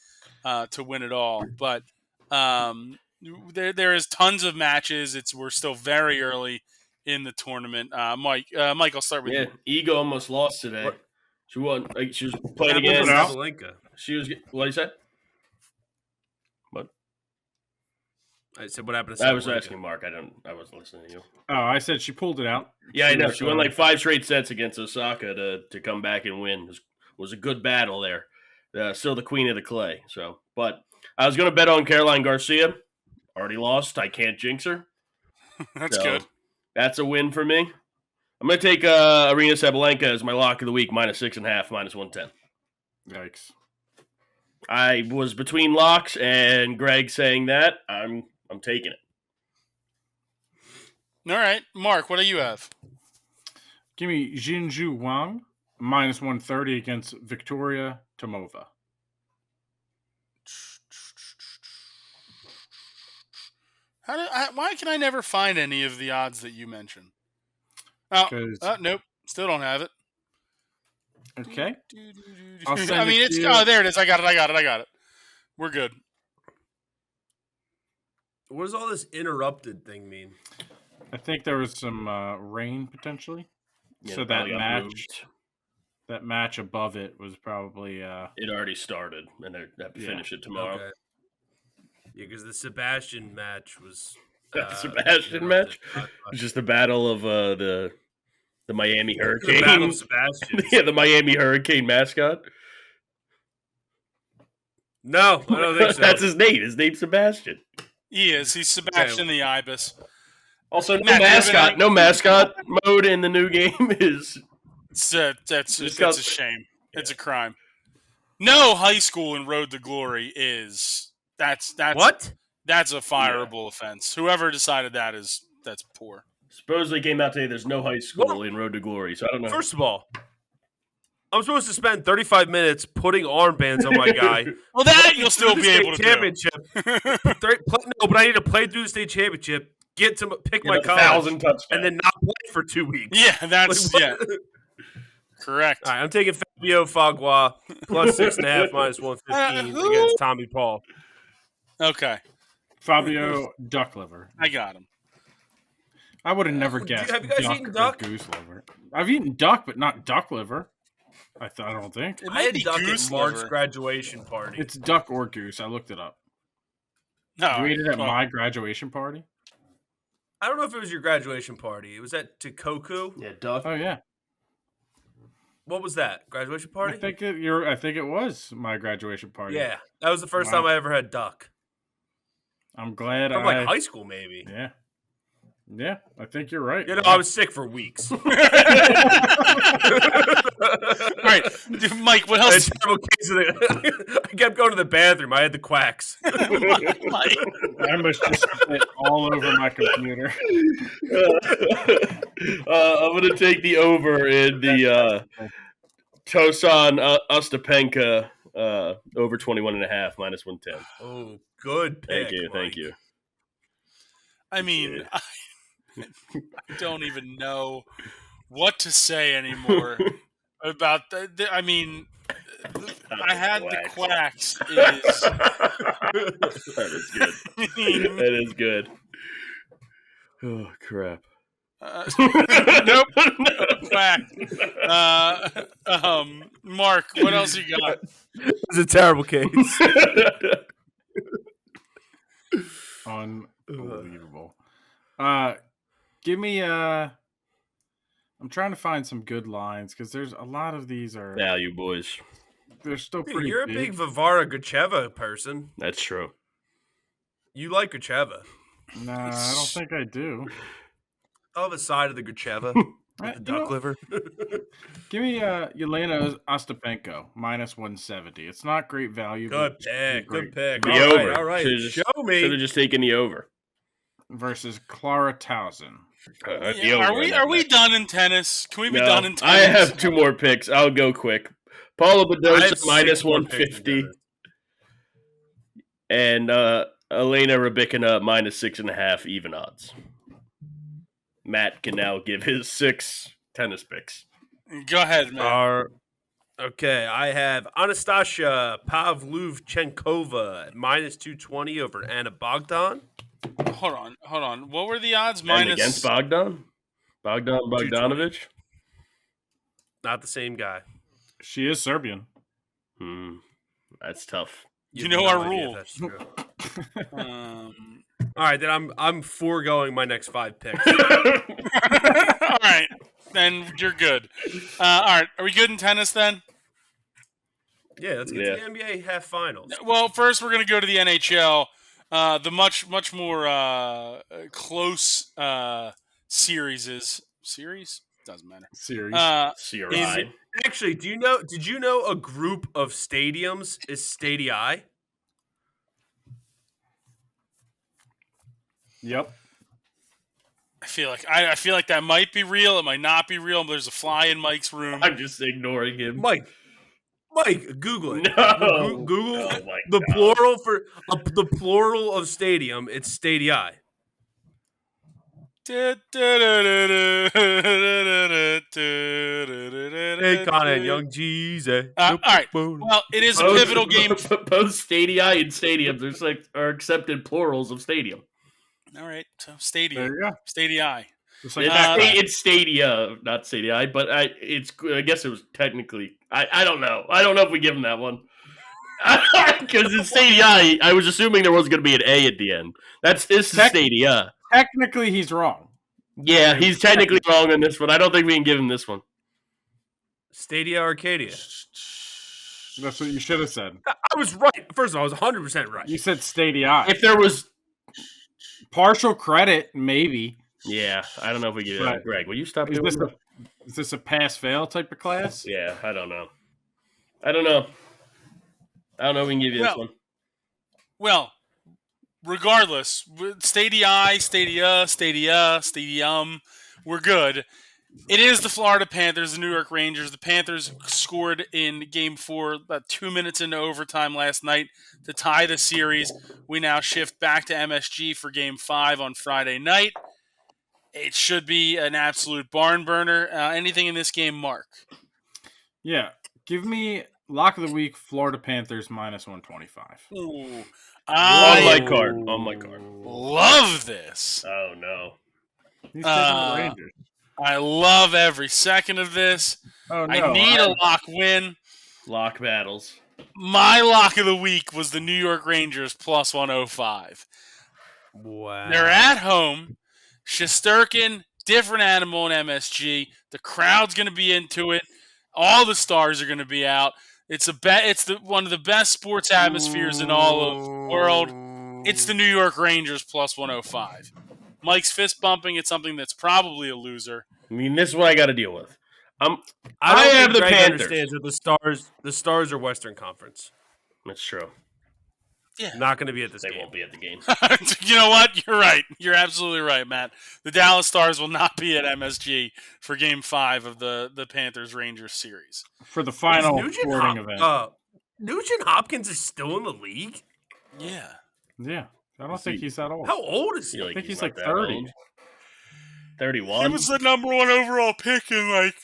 to win it all. But there is tons of matches. We're still very early in the tournament. Mike, I'll start with Yeah, you. Ego almost lost today. What? She won. She was playing Happened to against. now? Sabalenka. She was. What you said? What? I said, what happened to I was Sabalenka? asking Mark. I wasn't listening to you. Oh, I said she pulled it out. Yeah, I know. She won like 5 straight sets against Osaka to come back and win. It was a good battle there. Still the queen of the clay. So, but I was going to bet on Caroline Garcia. Already lost. I can't jinx her. That's good. That's a win for me. I'm going to take Arena Sabalenka as my lock of the week, -6.5, -110. Yikes. I was between locks and Greg saying that. I'm taking it. All right, Mark, what do you have? Give me Jinju Wang, -130 against Victoria Tomova. Why can I never find any of the odds that you mentioned? Oh, nope. Still don't have it. Okay. I mean, there it is. I got it. We're good. What does all this interrupted thing mean? I think there was some rain potentially. Yeah, so that match above it was probably it already started, and they have to finish it tomorrow. Okay. Yeah, because the Sebastian match was Sebastian match. It's just the battle of the Miami Hurricane. The battle of Sebastian. Yeah, the Miami Hurricane mascot. No, I don't think so. That's his name. His name's Sebastian. He is. He's Sebastian the Ibis. Also, no mascot mode in the new game is. It's a shame. Yeah. It's a crime. No high school in Road to Glory is. That's what? That's a fireable offense. Whoever decided that's poor. Supposedly came out today. There's no high school in Road to Glory, so I don't know. First of all, I'm supposed to spend 35 minutes putting armbands on my guy. Well, that you'll still be able to championship. No, but I need to play through the state championship, pick my college, 1,000 touchdowns, and then not play for 2 weeks. Yeah, that's correct. All right, I'm taking Fabio Fagua +6.5 -115 against Tommy Paul. Okay, Fabio duck liver. I got him. I would have never guessed. Have you guys eaten duck? Goose liver. I've eaten duck, but not duck liver. I don't think. I had duck at Mark's graduation party. It's duck or goose. I looked it up. No, you ate it at my graduation party? I don't know if it was your graduation party. It was at Tikoku. Yeah, duck. Oh yeah. What was that? Graduation party? I think it was my graduation party. Yeah, that was the first time I ever had duck. I'm glad From like high school, maybe. Yeah. Yeah, I think you're right. You know, I was sick for weeks. All right, Mike, what else? I kept going to the bathroom. I had the quacks. I must just spit all over my computer. I'm going to take the over in the Tosan Ostapenka over 21.5 -110. Oh, good pick. Thank you. I mean, I don't even know what to say anymore about that. I mean, I had the quacks. That is good. That is good. Oh, crap. Nope. Quack. Mark, what else you got? It's a terrible case. Unbelievable. Give me I'm trying to find some good lines because there's a lot of these are value boys. They're still pretty. You're a big Vivara Gucheva person. That's true. You like Gucheva? Nah, I don't think I do. I'll have a side of the Gucheva. The duck liver. Give me Yelena Ostapenko -170. It's not great value. Good pick. Good pick. The over. All right. Show me. Should have just taken the over. Versus Clara Towson. Are we done in tennis? Can we be done in tennis? I have 2 more picks. I'll go quick. Paula Badosa -150. And Elena Rybakina -6.5 even odds. Matt can now give his 6 tennis picks. Go ahead, Matt. Okay, I have Anastasia Pavlyuchenkova at -220 over Anna Bogdan. Hold on. What were the odds? And against Bogdan? Bogdanovic? Not the same guy. She is Serbian. That's tough. You know our rule. That's true. All right, then I'm foregoing my next 5 picks. All right, then you're good. All right, are we good in tennis then? Yeah, let's get to the NBA half finals. Well, first we're going to go to the NHL. The much more close series doesn't matter. Series. Actually, did you know a group of stadiums is stadii? Yep. I feel like that might be real. It might not be real. There's a fly in Mike's room. I'm just ignoring him. Mike, Google it. No. Google Oh my the God. plural for the plural of stadium. It's stadii. Hey, Connor and Young Jeezy. All right. Well, it is a pivotal game. Both stadii and stadiums are accepted plurals of stadium. All right. So stadium. There you go. Stadii. Just like It's stadia, not stadii, but I guess it was technically. I don't know. I don't know if we give him that one. Because it's stadii, I was assuming there was going to be an A at the end. This is stadia. Technically, he's wrong. Yeah, he's technically wrong on this one. I don't think we can give him this one. Stadia Arcadia. That's what you should have said. I was right. First of all, I was 100% right. You said Stadia. If there was Partial credit, maybe. Yeah, I don't know if we give it. Greg, will you stop Is doing this is this a pass-fail type of class? Yeah, I don't know. I don't know if we can give you this one. Well, regardless, Stadia, Stadium, we're good. It is the Florida Panthers, the New York Rangers. The Panthers scored in Game 4 about 2 minutes into overtime last night to tie the series. We now shift back to MSG for Game 5 on Friday night. It should be an absolute barn burner. Anything in this game, Mark? Yeah. Give me lock of the week, Florida Panthers minus 125. Ooh. On my card. Love this. Oh, no. He's taking the Rangers. I love every second of this. Oh, no. I need a lock win. Lock battles. My lock of the week was the New York Rangers plus 105. Wow. They're at home. Shesterkin, different animal in MSG. The crowd's going to be into it. All the stars are going to be out. It's one of the best sports atmospheres in all of the world. It's the New York Rangers plus 105. Mike's fist bumping. It's something that's probably a loser. I mean, this is what I got to deal with. I don't have think the Greg Panthers. understands that the Stars are Western Conference. That's true. Yeah. Not going to be at this They game. won't be at the game. You know what? You're right. You're absolutely right, Matt. The Dallas Stars will not be at MSG for Game 5 of the Panthers-Rangers series. For the final sporting event. Nugent Hopkins is still in the league? Yeah. Yeah. I don't think he's that old. How old is he? I think he's not like that 30. old. 31? He was the number 1 overall pick in like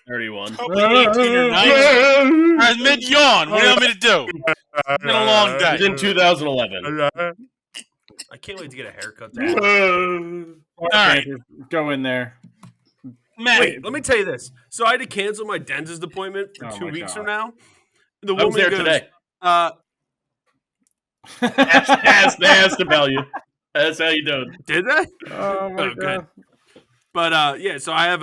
31. probably 18 or 19. Mid-yawn. What do you want me to do? It's been a long It day. was in 2011. I can't wait to get a haircut. All right. Go in there. Matt, Wait, let me tell you this. So I had to cancel my dentist appointment for Oh 2 my weeks God. from now. The I was woman there goes, today. They asked about you. That's how you doing. Did they? Oh my good. God. But yeah, so it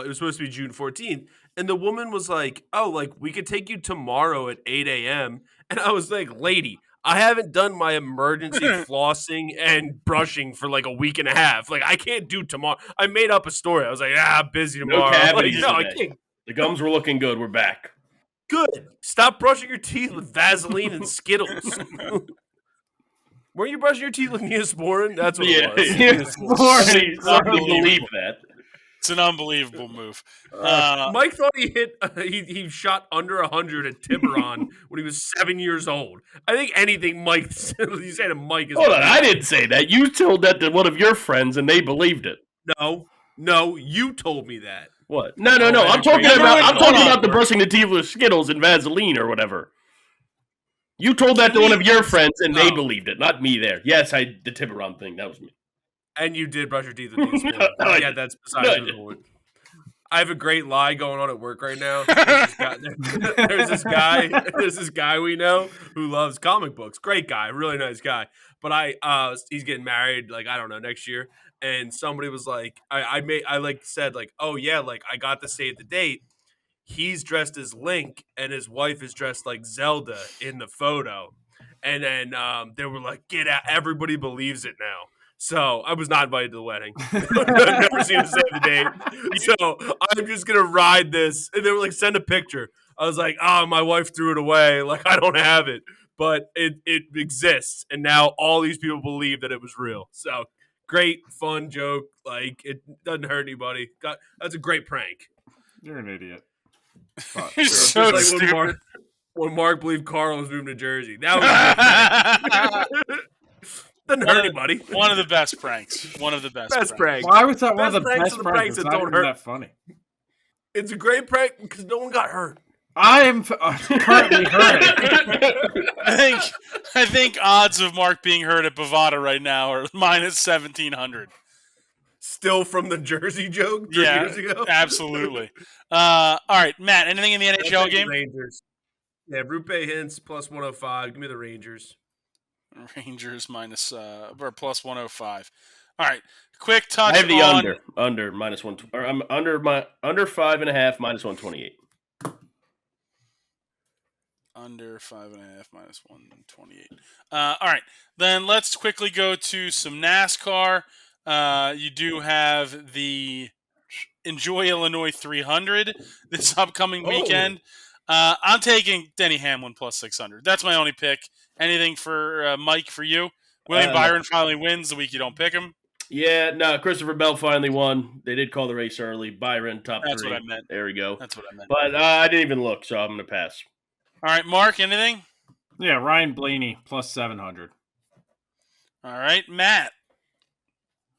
was supposed to be June 14th, and the woman was like, "Oh, like we could take you tomorrow at 8 a.m." And I was like, "Lady, I haven't done my emergency flossing and brushing for like a week and a half. Like I can't do tomorrow." I made up a story. I was like, I'm busy No tomorrow. cavities I today. can't. The gums were looking good. We're back. Good. Stop brushing your teeth with Vaseline and Skittles. Weren't you brushing your teeth with Neosporin? That's what it was. Somebody believe that. it's an unbelievable move. Mike thought he shot under 100 at Tiburon when he was 7 years old. I think anything Mike you say to Mike is Hold on, I didn't say that. You told that to one of your friends, and they believed it. No, you told me that. What? No. I'm talking about the brushing the teeth with Skittles and Vaseline or whatever. You told that to one of your friends, and they believed it, not me. There, yes, the Tiburon thing. That was me. And you did brush your teeth with Neosporin. Yeah, that's besides the point. I have a great lie going on at work right now. There's this guy we know who loves comic books. Great guy, really nice guy. But he's getting married, like, I don't know, next year. And somebody was like, I said, like, oh yeah, like, I got to save the date. He's dressed as Link and his wife is dressed like Zelda in the photo. And then they were like, get out. Everybody believes it now. So I was not invited to the wedding. I've never seen a save the date. So I'm just going to ride this. And they were like, send a picture. I was like, oh, my wife threw it away. Like, I don't have it. But it exists. And now all these people believe that it was real. So great, fun joke. Like, it doesn't hurt anybody. That's a great prank. You're an idiot. You're so Like stupid. when Mark believed Carl was moving to Jersey. That was doesn't hurt anybody. One of the best pranks. One of the best pranks. Why was that one of the pranks best are the pranks? pranks It's that not don't even hurt. that funny. It's a great prank because no one got hurt. I am currently hurt. I think odds of Mark being hurt at Bovada right now are minus 1,700. Still from the Jersey joke 3 years ago? Absolutely. All right, Matt, anything in the NHL game? Rangers. Yeah, Rupe Hintz plus 105. Give me the Rangers. Rangers minus or plus 105. All right, quick touch. I have the on... under minus 1. Or I'm under 5.5 minus 128. Under 5.5 minus 128. All right, then let's quickly go to some NASCAR. You do have the Enjoy Illinois 300 this upcoming weekend. I'm taking Denny Hamlin plus 600. That's my only pick. Anything for Mike for you? William Byron finally wins the week you don't pick him. Yeah, no, Christopher Bell finally won. They did call the race early. Byron, top 3. That's what I meant. There we go. That's what I meant. But I didn't even look, so I'm going to pass. All right, Mark, anything? Yeah, Ryan Blaney plus 700. All right, Matt.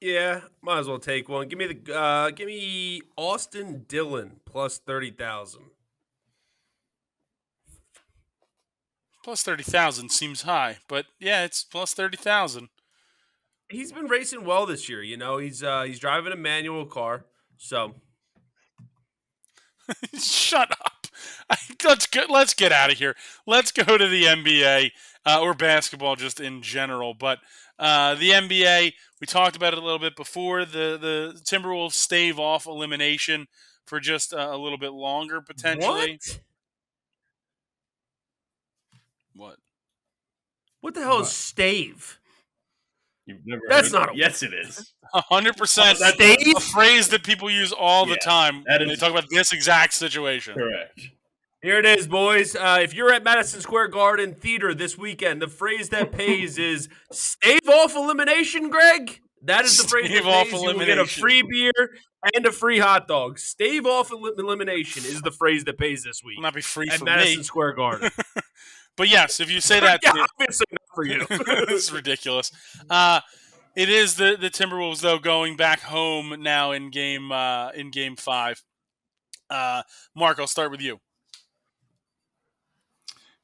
Yeah, might as well take one. Give me Austin Dillon plus 30,000. Plus 30,000 seems high, but yeah, it's plus 30,000. He's been racing well this year. You know, he's driving a manual car. So shut up. Let's get out of here. Let's go to the NBA or basketball just in general. But the NBA, we talked about it a little bit before. The Timberwolves stave off elimination for just a little bit longer potentially. What the hell is stave? You've never That's heard not a Yes, it is. 100%. That's a phrase that people use all the time that when they is- talk about this exact situation. Correct. Here it is, boys. If you're at Madison Square Garden Theater this weekend, the phrase that pays is stave off elimination, Greg. That is the phrase Stave that off pays. You will get a elimination. free beer and a free hot dog. Stave off elimination is the phrase that pays this week Will not be free at for Madison me. Square Garden. But yes, if you say that, Yeah, obviously not for you. it's ridiculous. It is the Timberwolves though going back home now in game 5. Mark, I'll start with you.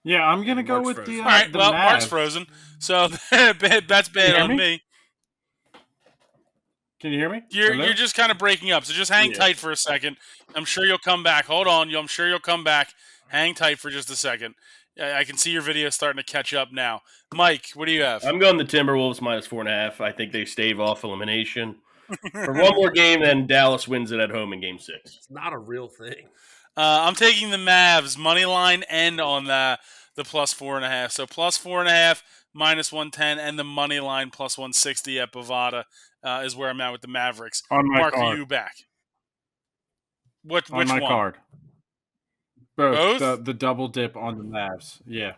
Yeah, I'm gonna go Mark's with frozen. the. All right. The Well, Mavs. Mark's frozen, so that's bad on me. Can you hear me? You're just kind of breaking up, so just hang tight for a second. I'm sure you'll come back. Hold on, I'm sure you'll come back. Hang tight for just a second. I can see your video starting to catch up now. Mike, what do you have? I'm going the Timberwolves minus 4.5. I think they stave off elimination for one more game, then Dallas wins it at home in Game 6. It's not a real thing. I'm taking the Mavs money line and on the plus 4.5. So plus 4.5, minus 110, and the money line plus 160 at Bovada is where I'm at with the Mavericks. On my Mark, card. are you back? Which on my one? card. Both? Both? The double dip on the Mavs. Yeah.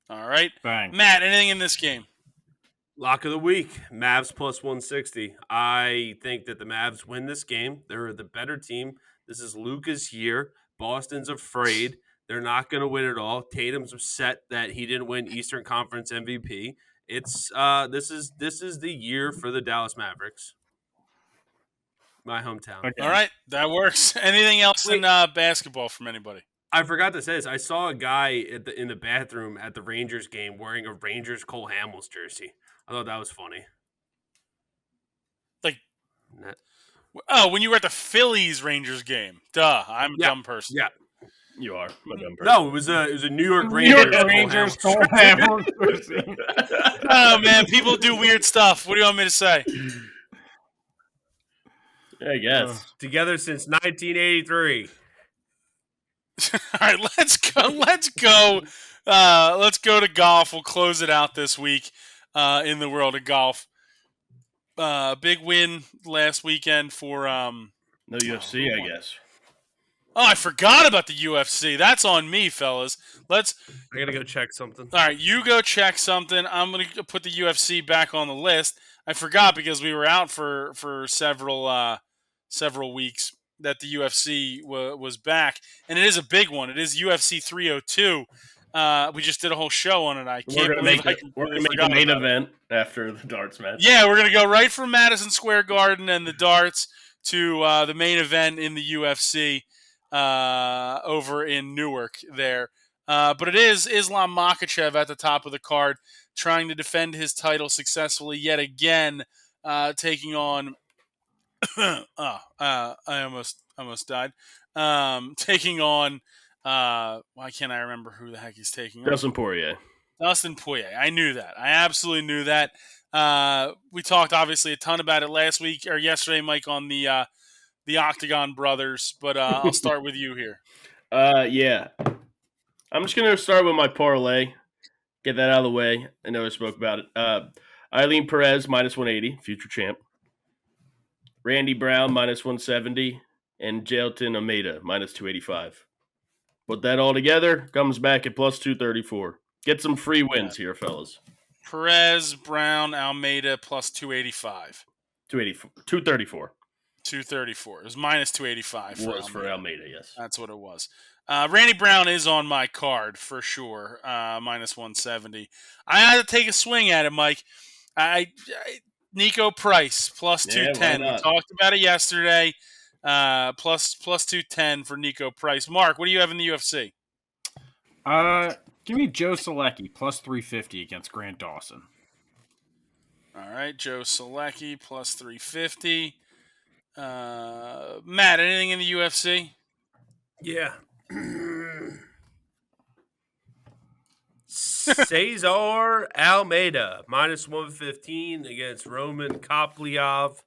All right. Bang. Matt, anything in this game? Lock of the week, Mavs plus 160. I think that the Mavs win this game. They're the better team. This is Luka's year. Boston's afraid. They're not going to win it all. Tatum's upset that he didn't win Eastern Conference MVP. It's this is the year for the Dallas Mavericks. My hometown. Okay. All right. That works. Anything else in basketball from anybody? I forgot to say this. I saw a guy in the bathroom at the Rangers game wearing a Rangers Cole Hamels jersey. I thought that was funny. Like, Oh, when you were at the Phillies Rangers game. Duh, I'm a dumb person. Yeah. You are a dumb person. No, it was a New York New Rangers. York Rangers, Cole Hamels. Oh man, people do weird stuff. What do you want me to say? I guess. Together since 1983. All right, let's go. Let's go. Let's go to golf. We'll close it out this week in the world of golf. Big win last weekend for No UFC, I guess. Oh, I forgot about the UFC. That's on me, fellas. I gotta go check something. All right, you go check something. I'm gonna put the UFC back on the list. I forgot because we were out for several weeks that the UFC was back, and it is a big one. It is UFC 302. We just did a whole show on it. We're gonna make the main event after the darts match. Yeah, we're gonna go right from Madison Square Garden and the darts to the main event in the UFC over in Newark there. But it is Islam Makhachev at the top of the card, trying to defend his title successfully yet again, taking on. I almost died. Taking on. Why can't I remember who the heck he's taking on? Dustin Poirier. Dustin Poirier. I knew that. I absolutely knew that. We talked obviously a ton about it last week or yesterday, Mike, on the Octagon Brothers. But I'll start with you here. Yeah. I'm just gonna start with my parlay. Get that out of the way. I know I spoke about it. Eileen Perez minus 180, future champ. Randy Brown minus 170, and Jailton Almeida minus 285. Put that all together, comes back at plus 234. Get some free wins here, fellas. Perez, Brown, Almeida plus 285. 234. 234. It was minus 285 for Almeida. For Almeida, yes. That's what it was. Randy Brown is on my card for sure, minus 170. I had to take a swing at it, Mike. Nico Price plus 210. We talked about it yesterday. Plus 210 for Nico Price. Mark, what do you have in the UFC? Give me Joe Selecki plus 350 against Grant Dawson. All right, Joe Selecki plus 350. Matt, anything in the UFC? Yeah. Cesar Almeida minus 115 against Roman Koplyov.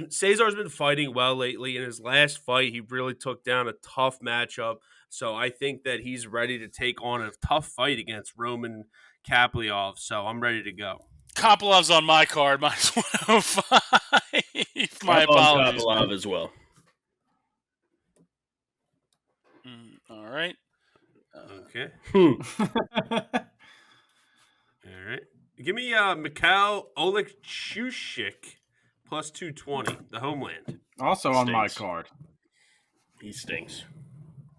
Cesar's been fighting well lately. In his last fight, he really took down a tough matchup. So I think that he's ready to take on a tough fight against Roman Koplyov. So I'm ready to go. Kopylov's on my card, minus 105. My apologies. Kopylov as well. All right. Okay. All right. Give me Mikhail Oleksiejczuk plus 220, the homeland. Also on my card. He stinks.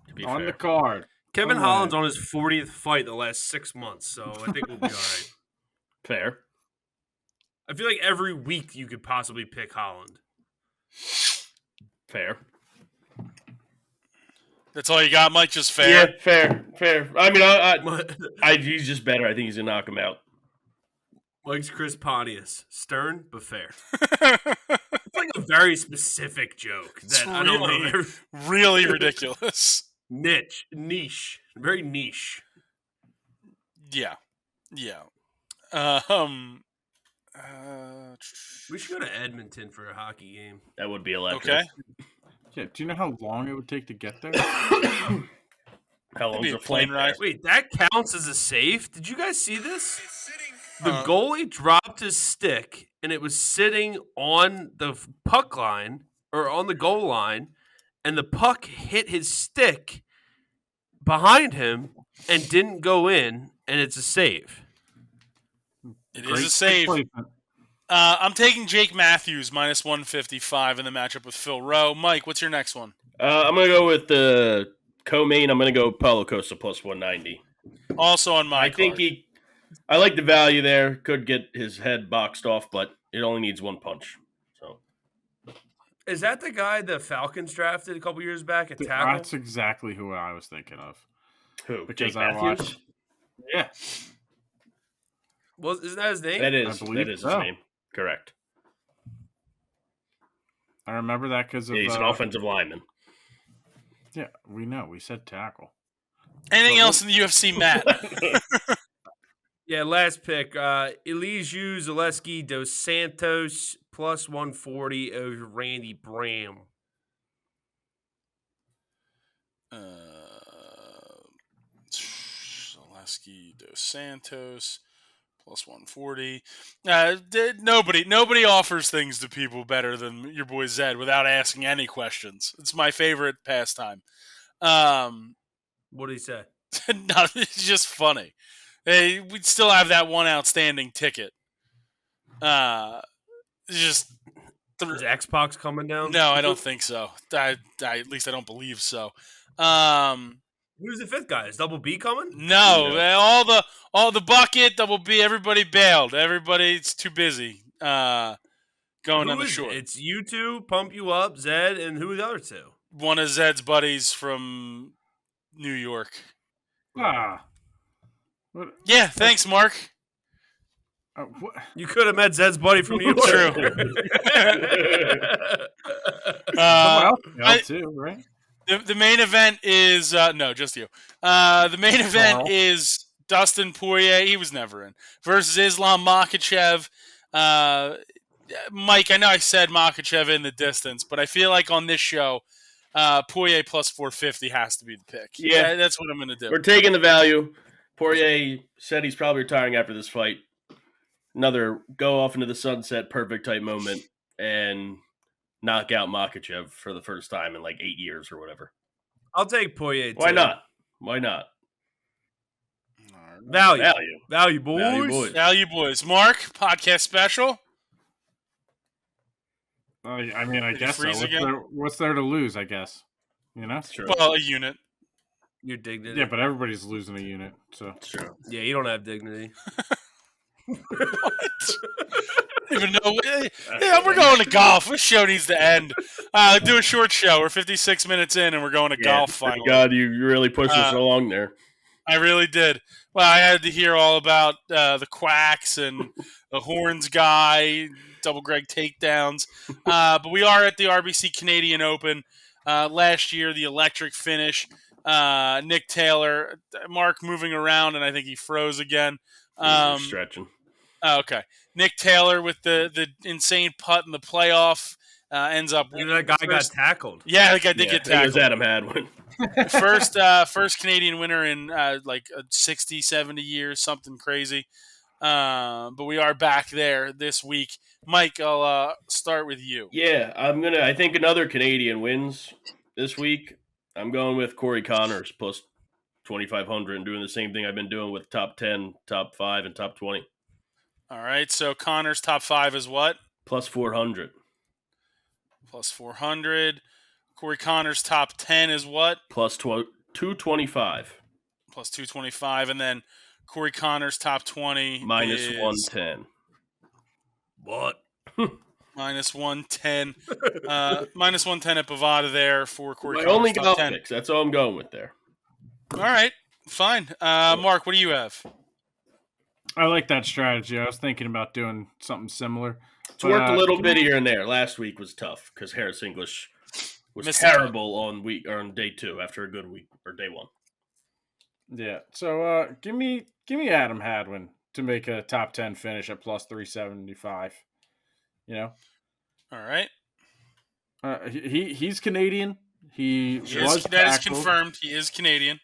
To be on fair. The card. Kevin Holland's on his 40th fight the last 6 months, so I think we'll be all right. Fair. I feel like every week you could possibly pick Holland. Fair. That's all you got, Mike? Just fair? Yeah, fair. I mean, he's just better. I think he's going to knock him out. Mike's Chris Pontius. Stern, but fair. It's like a very specific joke that I don't know. Really ridiculous. Niche. Very niche. Yeah. We should go to Edmonton for a hockey game. That would be electric. Okay. Yeah, do you know how long it would take to get there? How long's a plane ride? Wait, that counts as a save? Did you guys see this? The goalie dropped his stick, and it was sitting on the puck line, or on the goal line, and the puck hit his stick behind him and didn't go in, and it's a save. It is a save. I'm taking Jake Matthews minus 155 in the matchup with Phil Rowe. Mike, what's your next one? I'm going to go with the co-main. I'm going to go Paulo Costa plus 190. Also on my card. I like the value there. Could get his head boxed off, but it only needs one punch. So, is that the guy the Falcons drafted a couple years back at tackle? That's exactly who I was thinking of. Who? Because Jake Matthews? watched. Yeah. Well, isn't that his name? That is his name. Correct. I remember that because of. Yeah, he's an offensive lineman. Yeah, we know. We said tackle. Anything else in the UFC, Matt? Yeah, last pick. Elijah Zaleski dos Santos plus 140 over Randy Bram. Zaleski dos Santos plus 140. Nobody offers things to people better than your boy Zed without asking any questions. It's my favorite pastime. What did he say? No, it's just funny. Hey, we'd still have that one outstanding ticket. Just Is Xbox coming down? no, I don't think so. At least I don't believe so. Who's the fifth guy? Is Double B coming? No, all the bucket, Double B, everybody bailed. Everybody's too busy going on the shore. It's you two, Pump You Up, Zed, and who are the other two? One of Zed's buddies from New York. Ah. What? Yeah, thanks, Mark. What? You could have met Zed's buddy from New York. True. Someone else too, right? The main event is no, just you. The main event Carl. is Dustin Poirier. He was never in versus Islam Makhachev. Mike, I know I said Makhachev in the distance, but I feel like on this show, Poirier plus 450 has to be the pick. Yeah. That's what I'm going to do. We're taking the value. Poirier said he's probably retiring after this fight. Another go off into the sunset, perfect type moment, and knock out Makhachev for the first time in like 8 years or whatever. I'll take Poirier. Why not? Why not? Value, boys. Value, boys. Value boys. Mark, podcast special. I mean, I Did you guess so. freeze again? What's there to lose? I guess, you know. True. Well, a unit. Your dignity. Yeah, but everybody's losing a unit, so True. Yeah, you don't have dignity. Even know. Yeah, we're going to golf. This show needs to end. Do a short show. We're 56 minutes in, and we're going to golf finally. Thank God, you really pushed us along there. I really did. Well, I had to hear all about the quacks and the horns guy, double Greg takedowns. But we are at the RBC Canadian Open. Last year, the electric finish. Nick Taylor, Mark moving around, and I think he froze again. Stretching. Okay. Nick Taylor with the insane putt in the playoff ends up You know, that guy got tackled. Yeah, that guy did get It was tackled. Adam Hadwin. First Canadian winner in like 60, 70 years, something crazy. But we are back there this week. Mike, I'll start with you. Yeah, I think another Canadian wins this week. I'm going with Corey Connors plus 2,500 and doing the same thing I've been doing with top 10, top 5, and top 20. All right, so Connor's top 5 is what? Plus 400. Plus 400. Corey Connor's top 10 is what? Plus 225. Plus 225. And then Corey Connor's top 20 Minus is 110. What? minus 110. Minus 110 at Bovada there for Corey My Connor's only top golf 10. picks. That's all I'm going with there. All right, fine. Mark, what do you have? I like that strategy. I was thinking about doing something similar. It's worked a little bit here and there. Last week was tough because Harris English was Missed terrible on day 2 after a good week or day 1. Yeah. So give me Adam Hadwin to make a top 10 finish at plus 375. You know. All right. He's Canadian. That is confirmed. He is Canadian.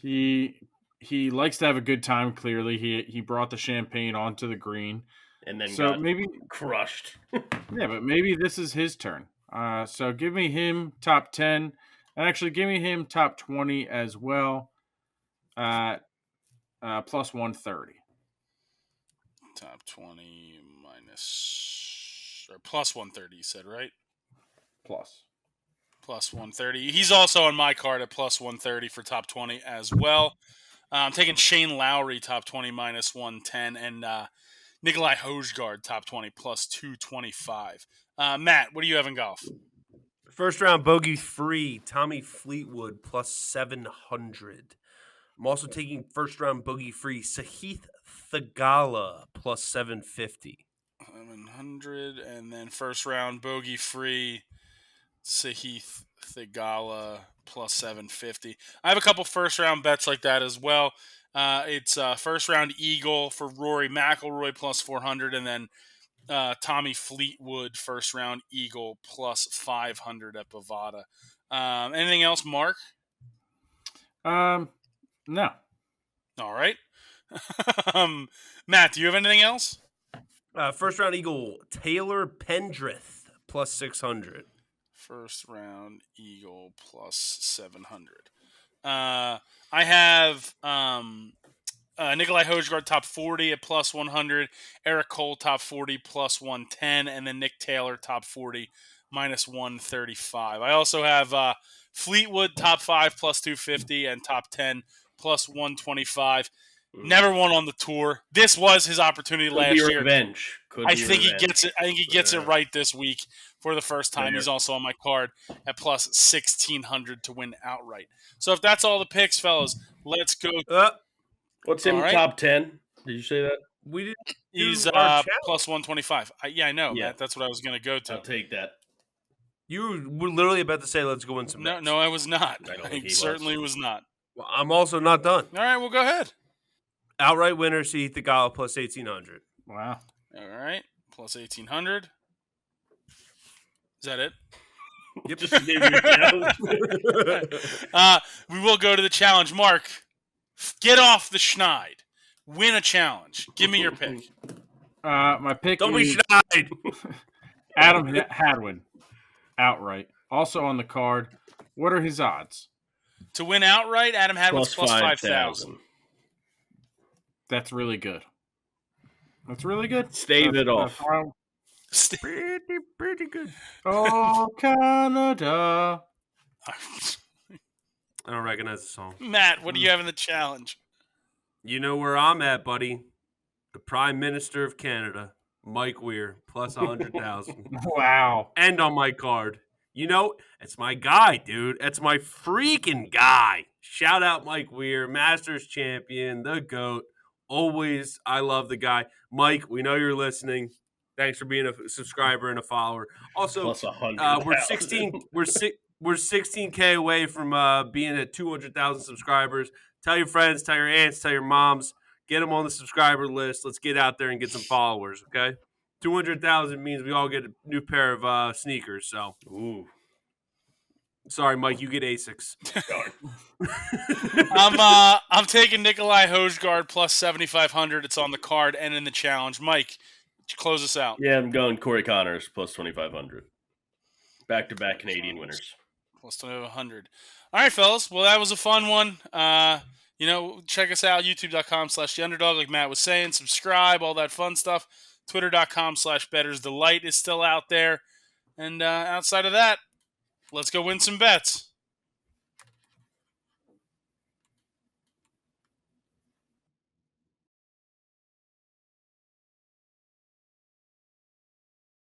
He likes to have a good time. Clearly, he brought the champagne onto the green, And then so got maybe crushed. yeah, but maybe this is his turn. So give me him top 10, and actually give me him top 20 as well. Plus 130. Top 20 minus or plus 130. You said right? Plus 130. He's also on my card at plus 130 for top 20 as well. I'm taking Shane Lowry top 20 minus 110 and Nikolai Hojgaard top 20 plus 225. Matt, what do you have in golf? First round bogey free, Tommy Fleetwood plus 700. I'm also taking first round bogey free, Sahith Thagala plus 750. 700 and then first round bogey free. Sahith Thigala plus 750. I have a couple first round bets like that as well. It's first round Eagle for Rory McIlroy plus 400, and then Tommy Fleetwood first round Eagle plus 500 at Bovada. Anything else, Mark? No. All right. Matt, do you have anything else? First round Eagle Taylor Pendrith plus 600. First round Eagle plus 700. I have Nikolai Hojgaard top 40 at plus 100, Eric Cole top 40 plus 110, and then Nick Taylor top 40 minus 135. I also have Fleetwood top 5 plus 250 and top 10 plus 125. Never won on the tour. This was his opportunity last year. Revenge. I think he gets it. I think he gets it right this week for the first time. Fair. He's also on my card at plus 1,600 to win outright. So if that's all the picks, fellas, let's go. What's him top 10? Did you say that? We didn't. He's plus 125. I know, Yeah. Matt. That's what I was going to go to. I'll take that. You were literally about to say, "Let's go win some." No, bets. no, I was not. I don't I think he certainly was not. Well, I'm also not done. All right, well, go ahead. Outright winner, Sahith Thigala plus 1,800. Wow. All right, plus 1,800. Is that it? Yep. Just to give you a challenge. We will go to the challenge. Mark, get off the schneid. Win a challenge. Give me your pick. My pick Don't be is shy. Adam Hadwin, outright. Also on the card. What are his odds? To win outright, Adam Hadwin's plus 5,000. That's really good. That's really good. Stave it off. Pretty good. Oh, Canada. I don't recognize the song. Matt, what do you have in the challenge? You know where I'm at, buddy. The Prime Minister of Canada, Mike Weir, plus 100,000. Wow. And on my card. You know, it's my guy, dude. It's my freaking guy. Shout out Mike Weir, Masters champion, the GOAT. Always, I love the guy. Mike, we know you're listening. Thanks for being a subscriber and a follower. Also, Plus 100,000. we're 16K away from being at 200,000 subscribers. Tell your friends, tell your aunts, tell your moms. Get them on the subscriber list. Let's get out there and get some followers, okay? 200,000 means we all get a new pair of sneakers. So, Ooh. Sorry, Mike, you get Asics. I'm taking Nikolai Hojgaard plus 7,500. It's on the card and in the challenge. Mike, close us out. Yeah, I'm going Corey Connors plus 2,500. Back-to-back Canadian winners. Plus 2,500. All right, fellas. Well, that was a fun one. Check us out, youtube.com/theunderdog, like Matt was saying. Subscribe, all that fun stuff. Twitter.com/BettorsDelight is still out there. And outside of that, let's go win some bets.